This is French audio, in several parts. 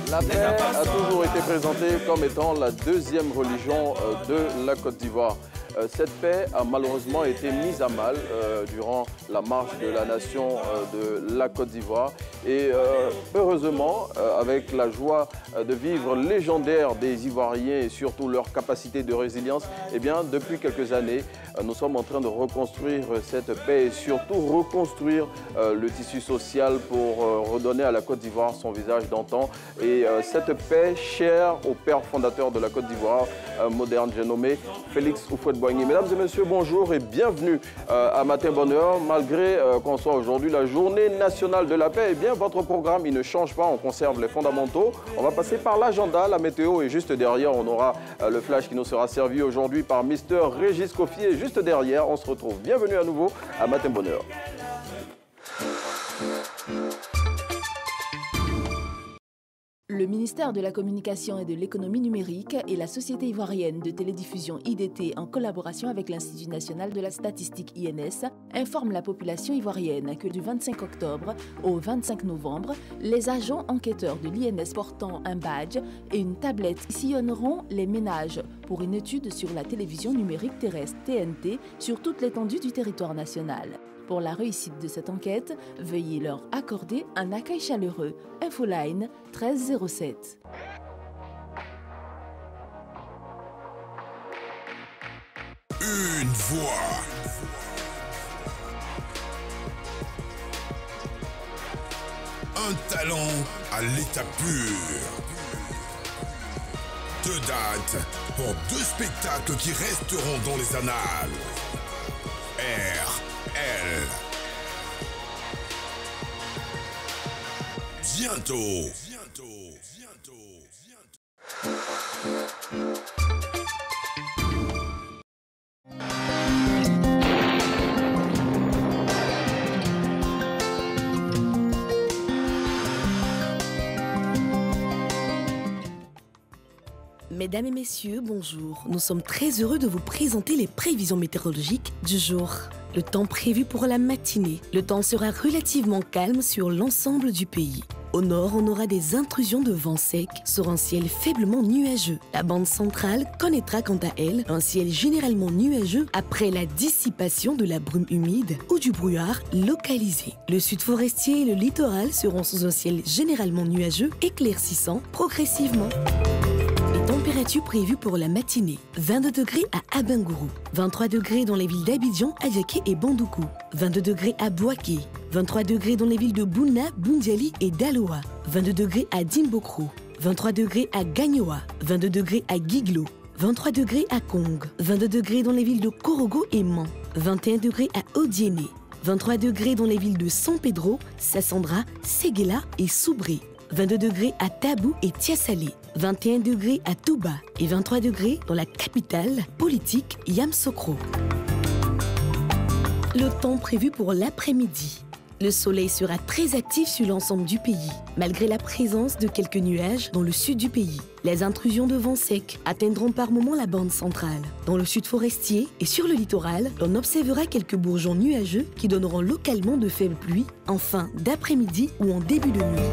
La paix a toujours été présentée comme étant la deuxième religion de la Côte d'Ivoire. Cette paix a malheureusement été mise à mal durant la marche de la nation de la Côte d'Ivoire. Et heureusement, avec la joie de vivre légendaire des Ivoiriens et surtout leur capacité de résilience, eh bien, depuis quelques années, nous sommes en train de reconstruire cette paix et surtout reconstruire le tissu social pour redonner à la Côte d'Ivoire son visage d'antan. Et cette paix chère au père fondateur de la Côte d'Ivoire moderne, j'ai nommé Félix Houphouët-Boigny. Mesdames et messieurs, bonjour et bienvenue à Matin Bonheur. Malgré qu'on soit aujourd'hui la journée nationale de la paix, eh bien, votre programme, il ne change pas, on conserve les fondamentaux. On va passer par l'agenda, la météo et juste derrière, on aura le flash qui nous sera servi aujourd'hui par Mister Régis Kofi. Et juste derrière, on se retrouve. Bienvenue à nouveau à Matin Bonheur. Le ministère de la Communication et de l'Économie numérique et la Société ivoirienne de télédiffusion IDT, en collaboration avec l'Institut national de la statistique INS, informent la population ivoirienne que du 25 octobre au 25 novembre, les agents enquêteurs de l'INS portant un badge et une tablette sillonneront les ménages pour une étude sur la télévision numérique terrestre TNT sur toute l'étendue du territoire national. Pour la réussite de cette enquête, veuillez leur accorder un accueil chaleureux. Infoline 1307. Une voix. Un talent à l'état pur. Deux dates pour deux spectacles qui resteront dans les annales. RL. Bientôt. Mesdames et messieurs, bonjour. Nous sommes très heureux de vous présenter les prévisions météorologiques du jour. Le temps prévu pour la matinée. Le temps sera relativement calme sur l'ensemble du pays. Au nord, on aura des intrusions de vent sec sur un ciel faiblement nuageux. La bande centrale connaîtra quant à elle un ciel généralement nuageux après la dissipation de la brume humide ou du brouillard localisé. Le sud forestier et le littoral seront sous un ciel généralement nuageux, éclaircissant progressivement. Les températures prévues pour la matinée. 22 degrés à Abengourou, 23 degrés dans les villes d'Abidjan, Adiaké et Bandoukou, 22 degrés à Bouaké, 23 degrés dans les villes de Bouna, Boundiali et Daloa, 22 degrés à Dimbokro, 23 degrés à Gagnoa, 22 degrés à Guiglo, 23 degrés à Kong, 22 degrés dans les villes de Korogo et Man, 21 degrés à Odiéné, 23 degrés dans les villes de San Pedro, Sassandra, Séguéla et Soubré, 22 degrés à Tabou et Tiasalé, 21 degrés à Touba et 23 degrés dans la capitale politique Yamoussoukro. Le temps prévu pour l'après-midi. Le soleil sera très actif sur l'ensemble du pays, malgré la présence de quelques nuages dans le sud du pays. Les intrusions de vent sec atteindront par moments la bande centrale. Dans le sud forestier et sur le littoral, on observera quelques bourgeons nuageux qui donneront localement de faibles pluies en fin d'après-midi ou en début de nuit.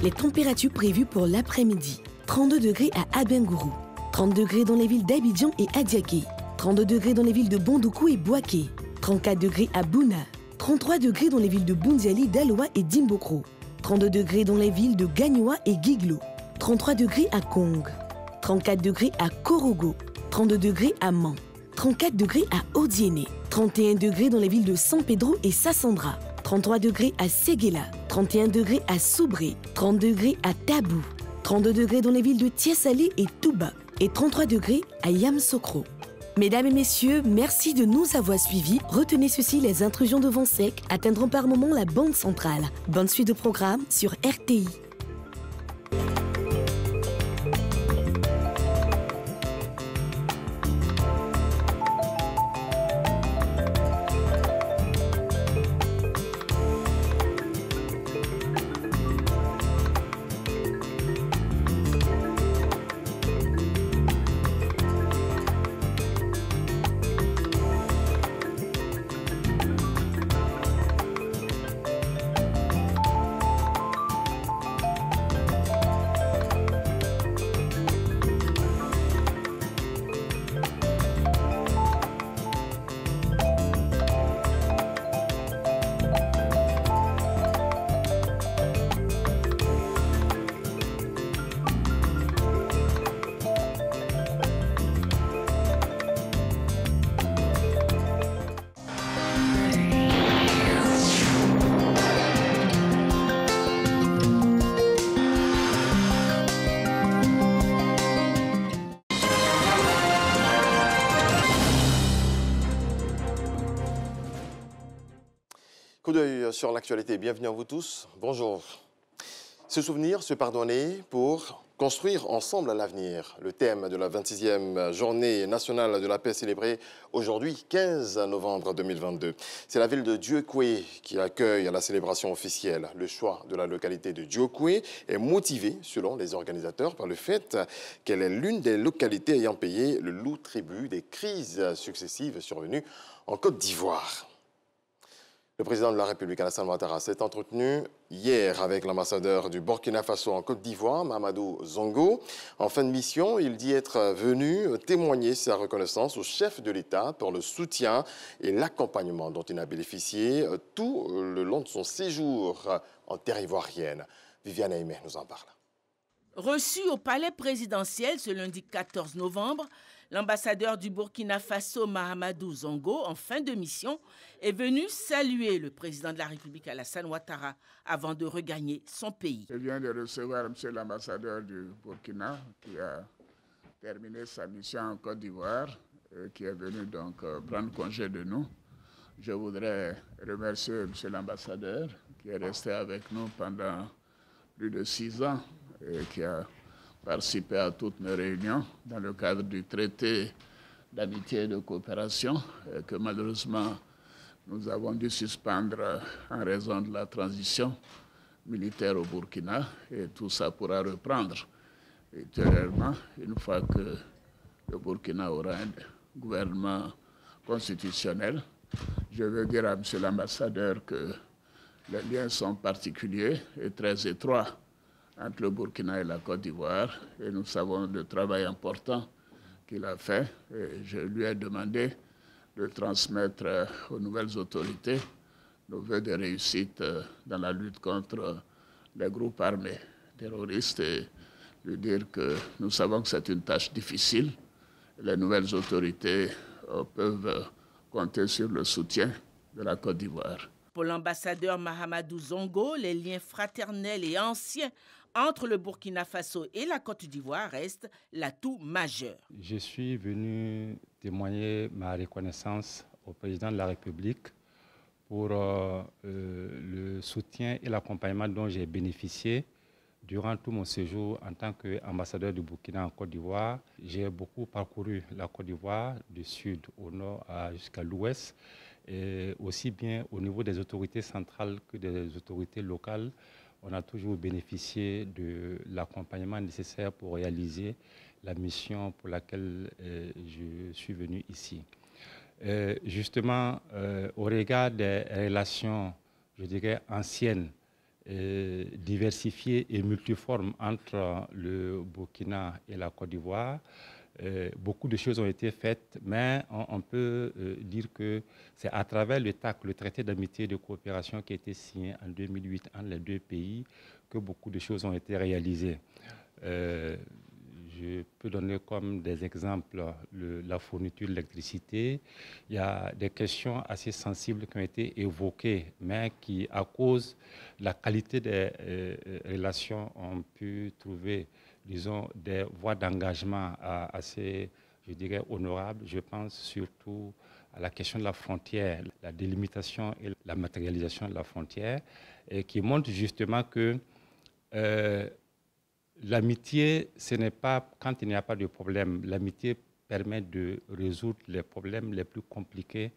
Les températures prévues pour l'après-midi. 32 degrés à Abengourou, 30 degrés dans les villes d'Abidjan et Adiaké, 32 degrés dans les villes de Bandoukou et Bouaké, 34 degrés à Bouna, 33 degrés dans les villes de Boundiali, Daloa et Dimbokro, 32 degrés dans les villes de Gagnoa et Guiglo, 33 degrés à Kong, 34 degrés à Korogo, 32 degrés à Man, 34 degrés à Odiéné, 31 degrés dans les villes de San Pedro et Sassandra, 33 degrés à Séguéla, 31 degrés à Soubré, 30 degrés à Tabou, 32 degrés dans les villes de Tiasalé et Touba et 33 degrés à Yamoussoukro. Mesdames et messieurs, merci de nous avoir suivis. Retenez ceci, les intrusions de vent sec atteindront par moment la bande centrale. Bonne suite de programme sur RTI. Coup d'œil sur l'actualité. Bienvenue à vous tous. Bonjour. Se souvenir, se pardonner pour construire ensemble l'avenir. Le thème de la 26e journée nationale de la paix célébrée aujourd'hui, 15 novembre 2022. C'est la ville de Dieukwé qui accueille la célébration officielle. Le choix de la localité de Dieukwé est motivé, selon les organisateurs, par le fait qu'elle est l'une des localités ayant payé le lourd tribut des crises successives survenues en Côte d'Ivoire. Le président de la République, Alassane Ouattara, s'est entretenu hier avec l'ambassadeur du Burkina Faso en Côte d'Ivoire, Mahamadou Zongo. En fin de mission, il dit être venu témoigner sa reconnaissance au chef de l'État pour le soutien et l'accompagnement dont il a bénéficié tout le long de son séjour en terre ivoirienne. Viviane Aimé nous en parle. Reçu au palais présidentiel ce lundi 14 novembre, l'ambassadeur du Burkina Faso, Mahamadou Zongo, en fin de mission, est venu saluer le président de la République, Alassane Ouattara, avant de regagner son pays. Je viens de recevoir M. l'ambassadeur du Burkina, qui a terminé sa mission en Côte d'Ivoire, qui est venu donc prendre congé de nous. Je voudrais remercier M. l'ambassadeur, qui est resté avec nous pendant plus de 6 ans, et qui a participé à toutes nos réunions dans le cadre du traité d'amitié et de coopération que malheureusement nous avons dû suspendre en raison de la transition militaire au Burkina, et tout ça pourra reprendre ultérieurement une fois que le Burkina aura un gouvernement constitutionnel. Je veux dire à M. l'ambassadeur que les liens sont particuliers et très étroits entre le Burkina et la Côte d'Ivoire, et nous savons le travail important qu'il a fait. Et je lui ai demandé de transmettre aux nouvelles autorités nos vœux de réussite dans la lutte contre les groupes armés terroristes, et lui dire que nous savons que c'est une tâche difficile. Les nouvelles autorités peuvent compter sur le soutien de la Côte d'Ivoire. Pour l'ambassadeur Mahamadou Zongo, les liens fraternels et anciens entre le Burkina Faso et la Côte d'Ivoire restent l'atout majeur. Je suis venu témoigner ma reconnaissance au président de la République pour le soutien et l'accompagnement dont j'ai bénéficié durant tout mon séjour en tant qu'ambassadeur du Burkina en Côte d'Ivoire. J'ai beaucoup parcouru la Côte d'Ivoire du sud au nord jusqu'à l'ouest, et aussi bien au niveau des autorités centrales que des autorités locales. On a toujours bénéficié de l'accompagnement nécessaire pour réaliser la mission pour laquelle je suis venu ici. Justement, au regard des relations, je dirais, anciennes, diversifiées et multiformes entre le Burkina et la Côte d'Ivoire, beaucoup de choses ont été faites, mais on peut dire que c'est à travers le TAC, le traité d'amitié et de coopération qui a été signé en 2008 entre les deux pays, que beaucoup de choses ont été réalisées. Je peux donner comme des exemples la fourniture d'électricité. Il y a des questions assez sensibles qui ont été évoquées, mais qui, à cause de la qualité des relations, ont pu trouver, disons, des voies d'engagement assez, je dirais, honorables. Je pense surtout à la question de la frontière, la délimitation et la matérialisation de la frontière, et qui montre justement que l'amitié, ce n'est pas quand il n'y a pas de problème. L'amitié permet de résoudre les problèmes les plus compliqués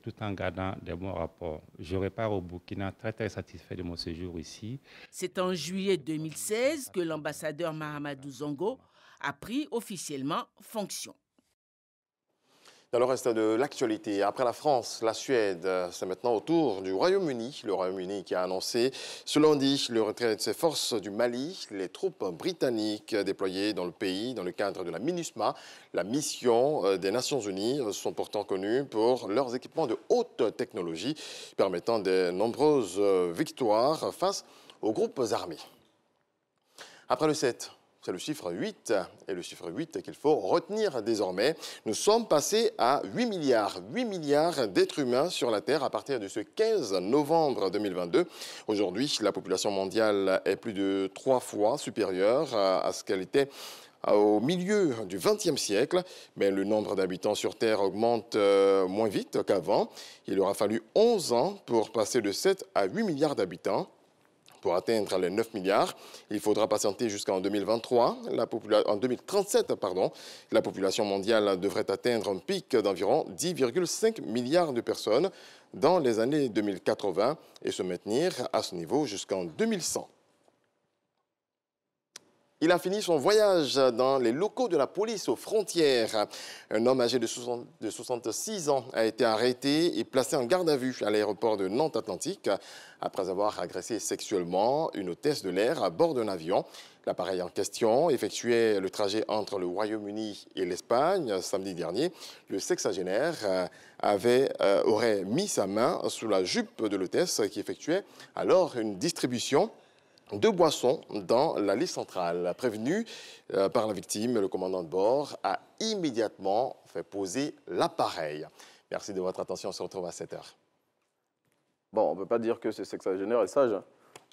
tout en gardant des bons rapports. Je repars au Burkina très satisfait de mon séjour ici. C'est en juillet 2016 que l'ambassadeur Mahamadou Zongo a pris officiellement fonction. Dans le reste de l'actualité, après la France, la Suède, c'est maintenant au tour du Royaume-Uni. Le Royaume-Uni qui a annoncé ce lundi le retrait de ses forces du Mali. Les troupes britanniques déployées dans le pays dans le cadre de la MINUSMA, la mission des Nations Unies, sont pourtant connues pour leurs équipements de haute technologie permettant de nombreuses victoires face aux groupes armés. Après le 7, c'est le chiffre 8, et le chiffre 8 qu'il faut retenir désormais. Nous sommes passés à 8 milliards d'êtres humains sur la Terre à partir de ce 15 novembre 2022. Aujourd'hui, la population mondiale est plus de 3 fois supérieure à ce qu'elle était au milieu du XXe siècle. Mais le nombre d'habitants sur Terre augmente moins vite qu'avant. Il aura fallu 11 ans pour passer de 7 à 8 milliards d'habitants. Pour atteindre les 9 milliards, il faudra patienter jusqu'en 2023. En 2037, la population mondiale devrait atteindre un pic d'environ 10,5 milliards de personnes dans les années 2080 et se maintenir à ce niveau jusqu'en 2100. Il a fini son voyage dans les locaux de la police aux frontières. Un homme âgé de 66 ans a été arrêté et placé en garde à vue à l'aéroport de Nantes-Atlantique après avoir agressé sexuellement une hôtesse de l'air à bord d'un avion. L'appareil en question effectuait le trajet entre le Royaume-Uni et l'Espagne samedi dernier. Le sexagénaire aurait mis sa main sous la jupe de l'hôtesse qui effectuait alors une distribution de boissons dans l'allée centrale. Prévenu par la victime, le commandant de bord a immédiatement fait poser l'appareil. Merci de votre attention, on se retrouve à 7h. Bon, on ne peut pas dire que ce sexagénaire est sage. Hein?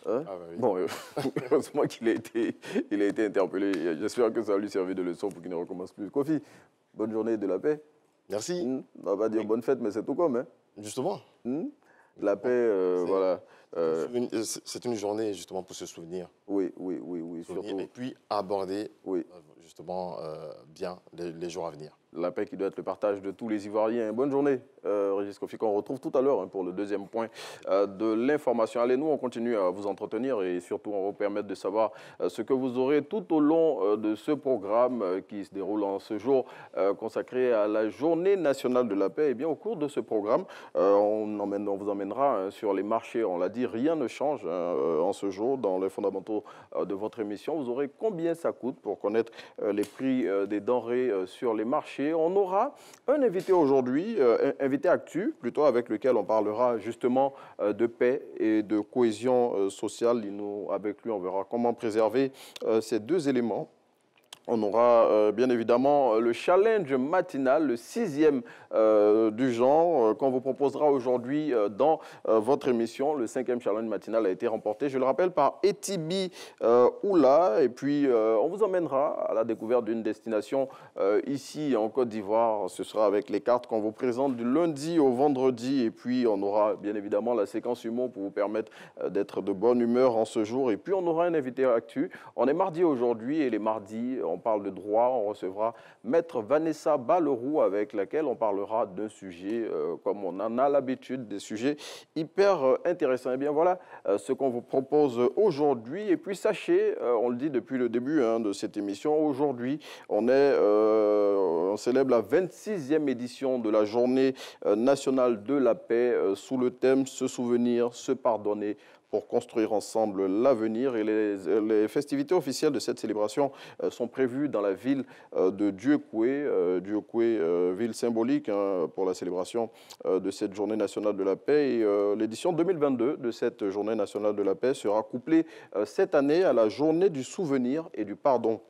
Ah bah oui. Bon, heureusement qu'il a été interpellé. J'espère que ça va lui servir de leçon pour qu'il ne recommence plus. Kofi, bonne journée de la paix. Merci. On va pas dire bonne fête, mais c'est tout comme. Hein? Justement. La paix, voilà. C'est une journée justement pour se souvenir. Oui, surtout. Et puis aborder justement bien les jours à venir. La paix qui doit être le partage de tous les Ivoiriens. Bonne journée, Régis Kofi, qu'on retrouve tout à l'heure pour le deuxième point de l'information. Allez, nous, on continue à vous entretenir et surtout, on va vous permettre de savoir ce que vous aurez tout au long de ce programme qui se déroule en ce jour consacré à la Journée nationale de la paix. Et bien, au cours de ce programme, on vous emmènera sur les marchés. On l'a dit, rien ne change en ce jour dans les fondamentaux de votre émission. Vous aurez combien ça coûte pour connaître les prix des denrées sur les marchés. On aura un invité aujourd'hui, invité actu, plutôt avec lequel on parlera justement de paix et de cohésion sociale. Avec lui, on verra comment préserver ces deux éléments. On aura bien évidemment le challenge matinal, le 6e du genre, qu'on vous proposera aujourd'hui dans votre émission. Le 5e challenge matinal a été remporté, je le rappelle, par Etibi Oula. Et puis, on vous emmènera à la découverte d'une destination ici en Côte d'Ivoire. Ce sera avec les cartes qu'on vous présente du lundi au vendredi. Et puis, on aura bien évidemment la séquence humour pour vous permettre d'être de bonne humeur en ce jour. Et puis, on aura un invité actu. On est mardi aujourd'hui et les mardis, on parle de droit. On recevra Maître Vanessa Balleroux avec laquelle on parlera d'un sujet, comme on en a l'habitude, des sujets hyper intéressants. Et bien voilà ce qu'on vous propose aujourd'hui. Et puis sachez, on le dit depuis le début de cette émission, aujourd'hui on célèbre la 26e édition de la Journée nationale de la paix sous le thème « Se souvenir, se pardonner ». Pour construire ensemble l'avenir. Et les festivités officielles de cette célébration sont prévues dans la ville de Dieucoué, ville symbolique pour la célébration de cette journée nationale de la paix. Et l'édition 2022 de cette journée nationale de la paix sera couplée cette année à la journée du souvenir et du pardon.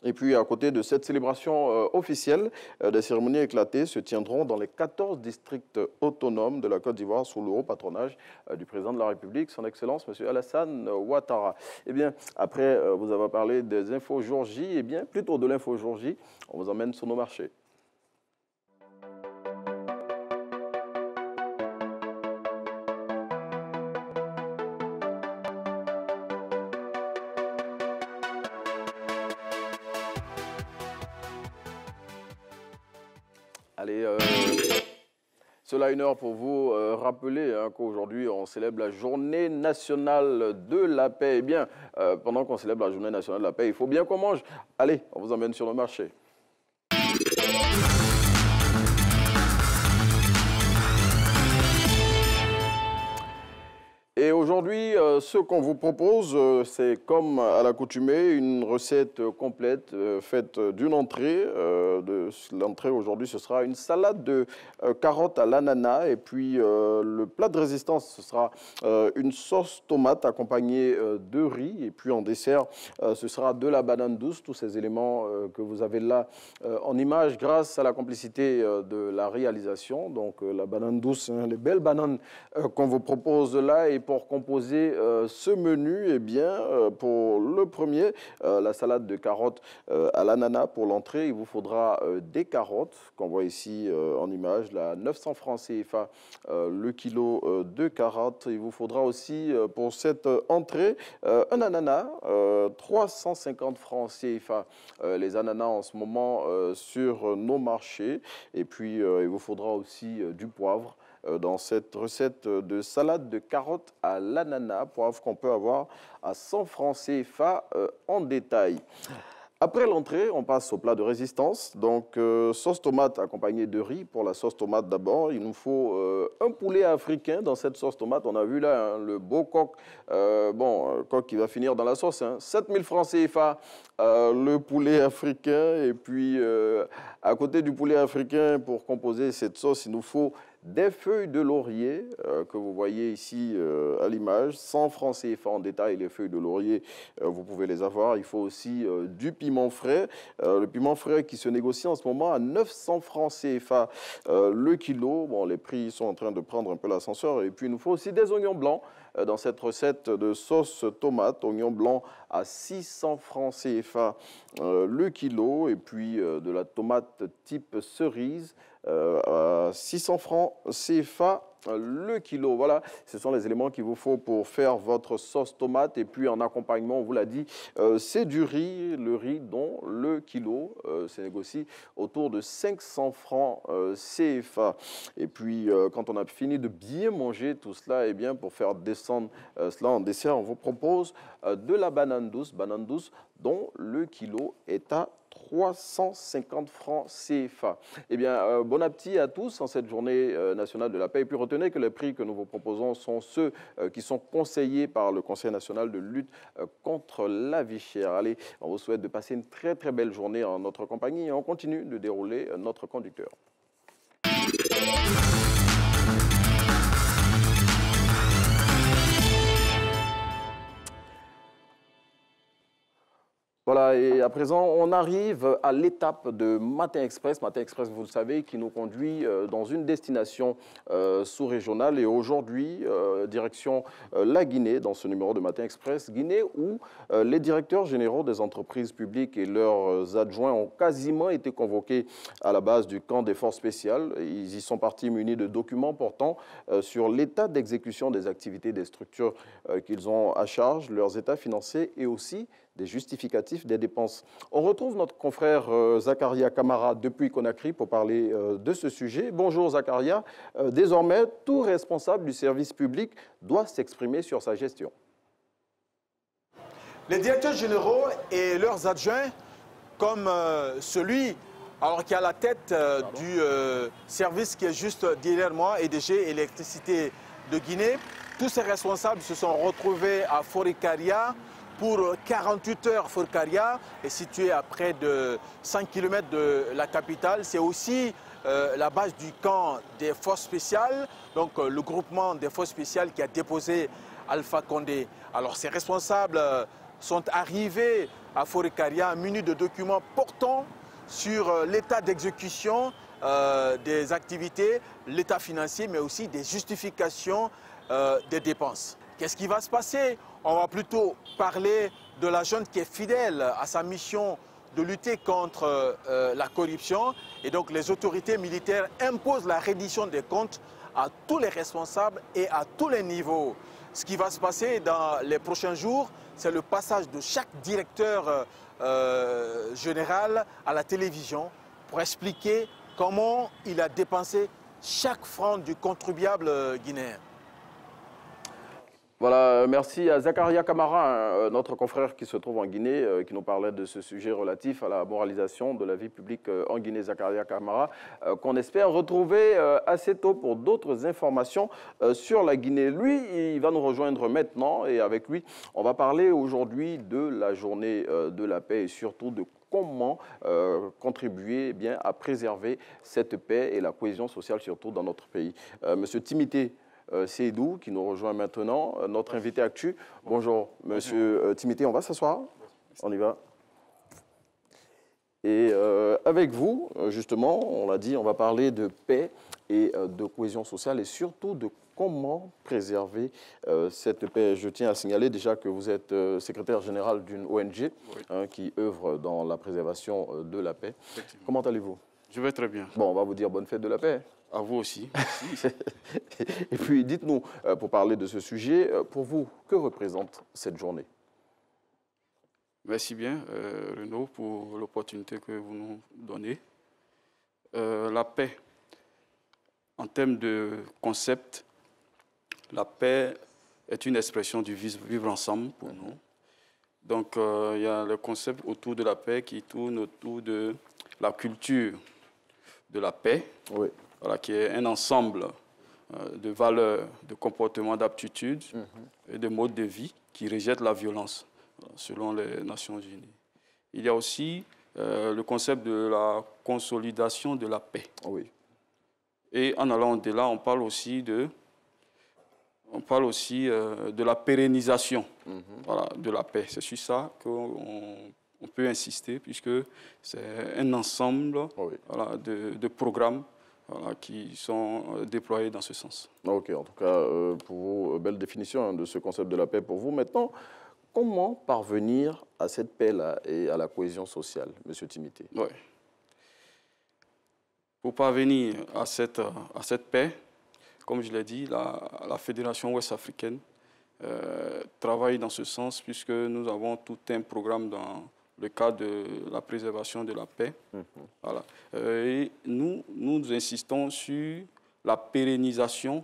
Et puis, à côté de cette célébration officielle, des cérémonies éclatées se tiendront dans les 14 districts autonomes de la Côte d'Ivoire sous le haut patronage du président de la République, son Excellence, M. Alassane Ouattara. Eh bien, après vous avoir parlé des infos jour J, eh bien, plutôt de l'info jour J, on vous emmène sur nos marchés. Allez, cela une heure pour vous rappeler qu'aujourd'hui, on célèbre la Journée nationale de la paix. Eh bien, pendant qu'on célèbre la Journée nationale de la paix, il faut bien qu'on mange. Allez, on vous emmène sur le marché. Et aujourd'hui, ce qu'on vous propose, c'est comme à l'accoutumée, une recette complète faite d'une entrée. L'entrée aujourd'hui, ce sera une salade de carottes à l'ananas. Et puis, le plat de résistance, ce sera une sauce tomate accompagnée de riz. Et puis, en dessert, ce sera de la banane douce. Tous ces éléments que vous avez là en image grâce à la complicité de la réalisation. Donc, la banane douce, les belles bananes qu'on vous propose là. Et pour composer ce menu? Eh bien, pour le premier, la salade de carottes à l'ananas pour l'entrée, il vous faudra des carottes qu'on voit ici en image, là, 900 francs CFA le kilo de carottes. Il vous faudra aussi pour cette entrée un ananas, 350 francs CFA. Les ananas en ce moment sur nos marchés. Et puis, il vous faudra aussi du poivre dans cette recette de salade de carottes à l'ananas, poivre qu'on peut avoir à 100 francs CFA en détail. Après l'entrée, on passe au plat de résistance. Donc, sauce tomate accompagnée de riz. Pour la sauce tomate d'abord, il nous faut un poulet africain dans cette sauce tomate. On a vu là le beau coq, coq qui va finir dans la sauce. 7000 francs CFA, le poulet africain. Et puis, à côté du poulet africain, pour composer cette sauce, il nous faut des feuilles de laurier que vous voyez ici à l'image, 100 francs CFA en détail. Les feuilles de laurier, vous pouvez les avoir. Il faut aussi du piment frais. Le piment frais qui se négocie en ce moment à 900 francs CFA le kilo. Bon, les prix sont en train de prendre un peu l'ascenseur. Et puis, il nous faut aussi des oignons blancs dans cette recette de sauce tomate. Oignons blancs à 600 francs CFA le kilo. Et puis, de la tomate type cerise à 600 francs CFA le kilo. Voilà, ce sont les éléments qu'il vous faut pour faire votre sauce tomate. Et puis en accompagnement, on vous l'a dit, c'est du riz. Le riz dont le kilo se négocie autour de 500 francs CFA. Et puis quand on a fini de bien manger tout cela, eh bien, pour faire descendre cela en dessert, on vous propose de la banane douce dont le kilo est à 350 francs CFA. Eh bien, bon appétit à tous en cette journée nationale de la paix. Et puis retenez que les prix que nous vous proposons sont ceux qui sont conseillés par le Conseil national de lutte contre la vie chère. Allez, on vous souhaite de passer une très très belle journée en notre compagnie et on continue de dérouler notre conducteur. Voilà, et à présent, on arrive à l'étape de Matin Express. Matin Express, vous le savez, qui nous conduit dans une destination sous-régionale. Et aujourd'hui, direction la Guinée, dans ce numéro de Matin Express. Guinée où les directeurs généraux des entreprises publiques et leurs adjoints ont quasiment été convoqués à la base du camp des forces spéciales. Ils y sont partis munis de documents portant sur l'état d'exécution des activités des structures qu'ils ont à charge, leurs états financiers et aussi des justificatifs des dépenses. On retrouve notre confrère Zakaria Kamara depuis Conakry pour parler de ce sujet. Bonjour Zakaria. Désormais, tout responsable du service public doit s'exprimer sur sa gestion. Les directeurs généraux et leurs adjoints, comme celui qui est à la tête du service qui est juste derrière moi, EDG Électricité de Guinée, tous ces responsables se sont retrouvés à Forikaria pour 48 heures. Forikaria est situé à près de 5 km de la capitale. C'est aussi la base du camp des forces spéciales, donc le groupement des forces spéciales qui a déposé Alpha Condé. Alors ces responsables sont arrivés à Forikaria munis de documents portant sur l'état d'exécution des activités, l'état financier, mais aussi des justifications des dépenses. Qu'est-ce qui va se passer? On va plutôt parler de la junte qui est fidèle à sa mission de lutter contre la corruption. Et donc les autorités militaires imposent la reddition des comptes à tous les responsables et à tous les niveaux. Ce qui va se passer dans les prochains jours, c'est le passage de chaque directeur général à la télévision pour expliquer comment il a dépensé chaque franc du contribuable guinéen. Voilà, merci à Zakaria Kamara, notre confrère qui se trouve en Guinée, qui nous parlait de ce sujet relatif à la moralisation de la vie publique en Guinée. Zakaria Kamara, qu'on espère retrouver assez tôt pour d'autres informations sur la Guinée. Lui, il va nous rejoindre maintenant et avec lui, on va parler aujourd'hui de la journée de la paix et surtout de comment contribuer à préserver cette paix et la cohésion sociale surtout dans notre pays. Monsieur Timité Seydou qui nous rejoint maintenant, notre invité actu. Bonjour Monsieur Timité, on va s'asseoir, on y va. Et avec vous, justement, on l'a dit, on va parler de paix et de cohésion sociale et surtout de comment préserver cette paix. Je tiens à signaler déjà que vous êtes secrétaire général d'une ONG qui œuvre dans la préservation de la paix. Comment allez-vous? Je vais très bien. Bon, on va vous dire bonne fête de la paix. À vous aussi. Et puis, dites-nous, pour parler de ce sujet, pour vous, que représente cette journée? Merci bien, Renaud, pour l'opportunité que vous nous donnez. La paix, en termes de concept, la paix est une expression du vivre ensemble pour nous. Donc, il y a le concept autour de la paix qui tourne autour de la culture de la paix, voilà, qui est un ensemble de valeurs, de comportements, d'aptitudes et de modes de vie qui rejettent la violence, selon les Nations Unies. Il y a aussi le concept de la consolidation de la paix. Et en allant au-delà, on parle aussi de la pérennisation voilà, de la paix. C'est sur ça qu'on peut insister, puisque c'est un ensemble voilà, de programmes voilà, qui sont déployés dans ce sens. Ok, en tout cas, pour vous, belle définition de ce concept de la paix pour vous. Maintenant, comment parvenir à cette paix-là et à la cohésion sociale, M. Timothée? Pour parvenir à cette paix, comme je l'ai dit, la Fédération ouest-africaine travaille dans ce sens, puisque nous avons tout un programme dans le cadre de la préservation de la paix. Voilà. Et nous insistons sur la pérennisation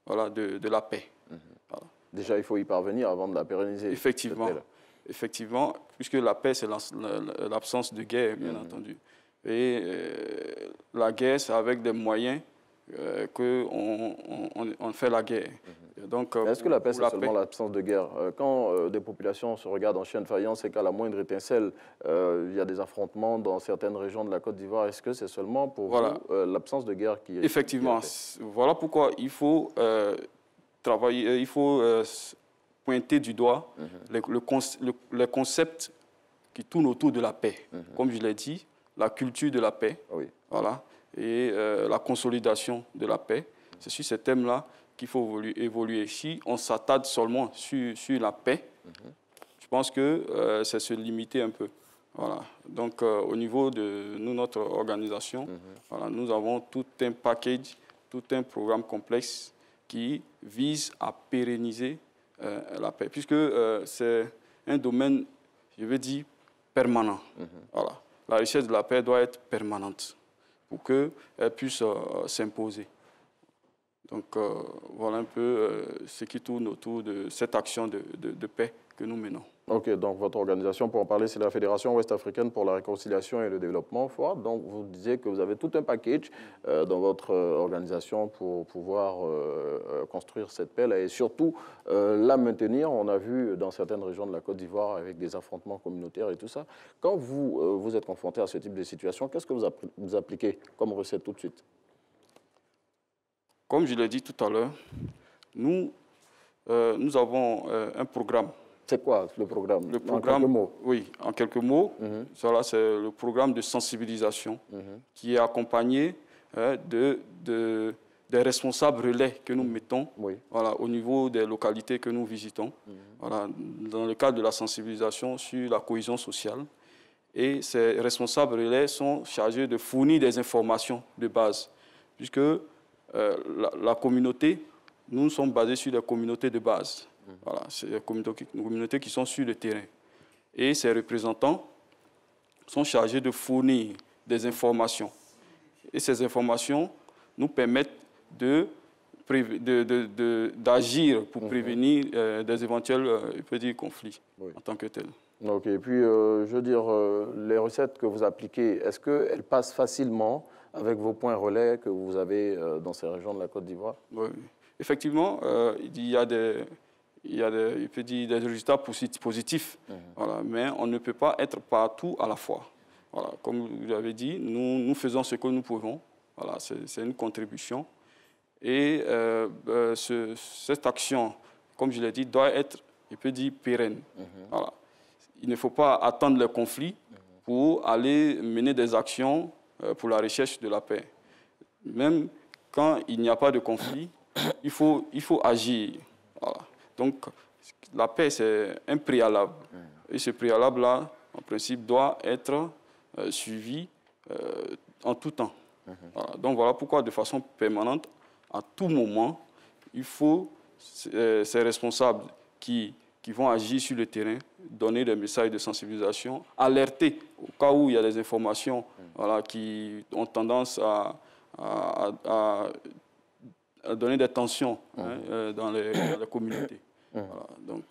voilà, de la paix. Voilà. Déjà, il faut y parvenir avant de la pérenniser. Effectivement, puisque la paix, c'est l'absence de guerre, bien entendu. Et la guerre, c'est avec des moyens qu'on fait la guerre. Est-ce que la paix, c'est seulement l'absence de guerre? Quand des populations se regardent en chien de faïence et qu'à la moindre étincelle, il y a des affrontements dans certaines régions de la Côte d'Ivoire, est-ce que c'est seulement pour vous l'absence de guerre qui est... Effectivement. Voilà pourquoi il faut travailler, il faut pointer du doigt les concepts qui tournent autour de la paix. Comme je l'ai dit, la culture de la paix, voilà, et la consolidation de la paix. C'est sur ces thèmes-là qu'il faut évoluer. Si on s'attarde seulement sur la paix, je pense que c'est se limiter un peu. Voilà. Donc, au niveau de notre organisation, voilà, nous avons tout un package, tout un programme complexe qui vise à pérenniser la paix, puisque c'est un domaine, je veux dire, permanent. Voilà. La richesse de la paix doit être permanente pour qu'elle puisse s'imposer. Donc, voilà un peu ce qui tourne autour de cette action de paix que nous menons. Ok, donc votre organisation, pour en parler, c'est la Fédération ouest-africaine pour la réconciliation et le développement, FOA. Donc, vous disiez que vous avez tout un package dans votre organisation pour pouvoir construire cette paix et surtout la maintenir. On a vu dans certaines régions de la Côte d'Ivoire avec des affrontements communautaires et tout ça. Quand vous êtes confronté à ce type de situation, qu'est-ce que vous appliquez comme recette tout de suite? Comme je l'ai dit tout à l'heure, nous avons un programme. C'est quoi le programme? Le programme, en quelques mots. Oui, en quelques mots. Cela, c'est le programme de sensibilisation qui est accompagné des responsables relais que nous mettons voilà, au niveau des localités que nous visitons, voilà, dans le cadre de la sensibilisation sur la cohésion sociale. Et ces responsables relais sont chargés de fournir des informations de base, puisque la communauté, nous sommes basés sur les communautés de base. Voilà, c'est des communautés qui sont sur le terrain. Et ces représentants sont chargés de fournir des informations. Et ces informations nous permettent d'agir pour prévenir des éventuels conflits en tant que tels. Ok, et puis, je veux dire, les recettes que vous appliquez, est-ce qu'elles passent facilement avec vos points relais que vous avez dans ces régions de la Côte d'Ivoire? Oui, effectivement, il y a des résultats positifs, voilà, mais on ne peut pas être partout à la fois. Voilà, comme vous l'avez dit, nous faisons ce que nous pouvons. Voilà, c'est une contribution. Et cette action, comme je l'ai dit, doit être, pérenne. Voilà. Il ne faut pas attendre les conflits pour aller mener des actions pour la recherche de la paix. Même quand il n'y a pas de conflit, il faut agir. Voilà. Donc, la paix, c'est un préalable. Et ce préalable-là, en principe, doit être suivi en tout temps. Voilà. Donc, voilà pourquoi, de façon permanente, à tout moment, il faut ces responsables qui vont agir sur le terrain, donner des messages de sensibilisation, alerter au cas où il y a des informations voilà, qui ont tendance à donner des tensions dans les communautés. Voilà, donc,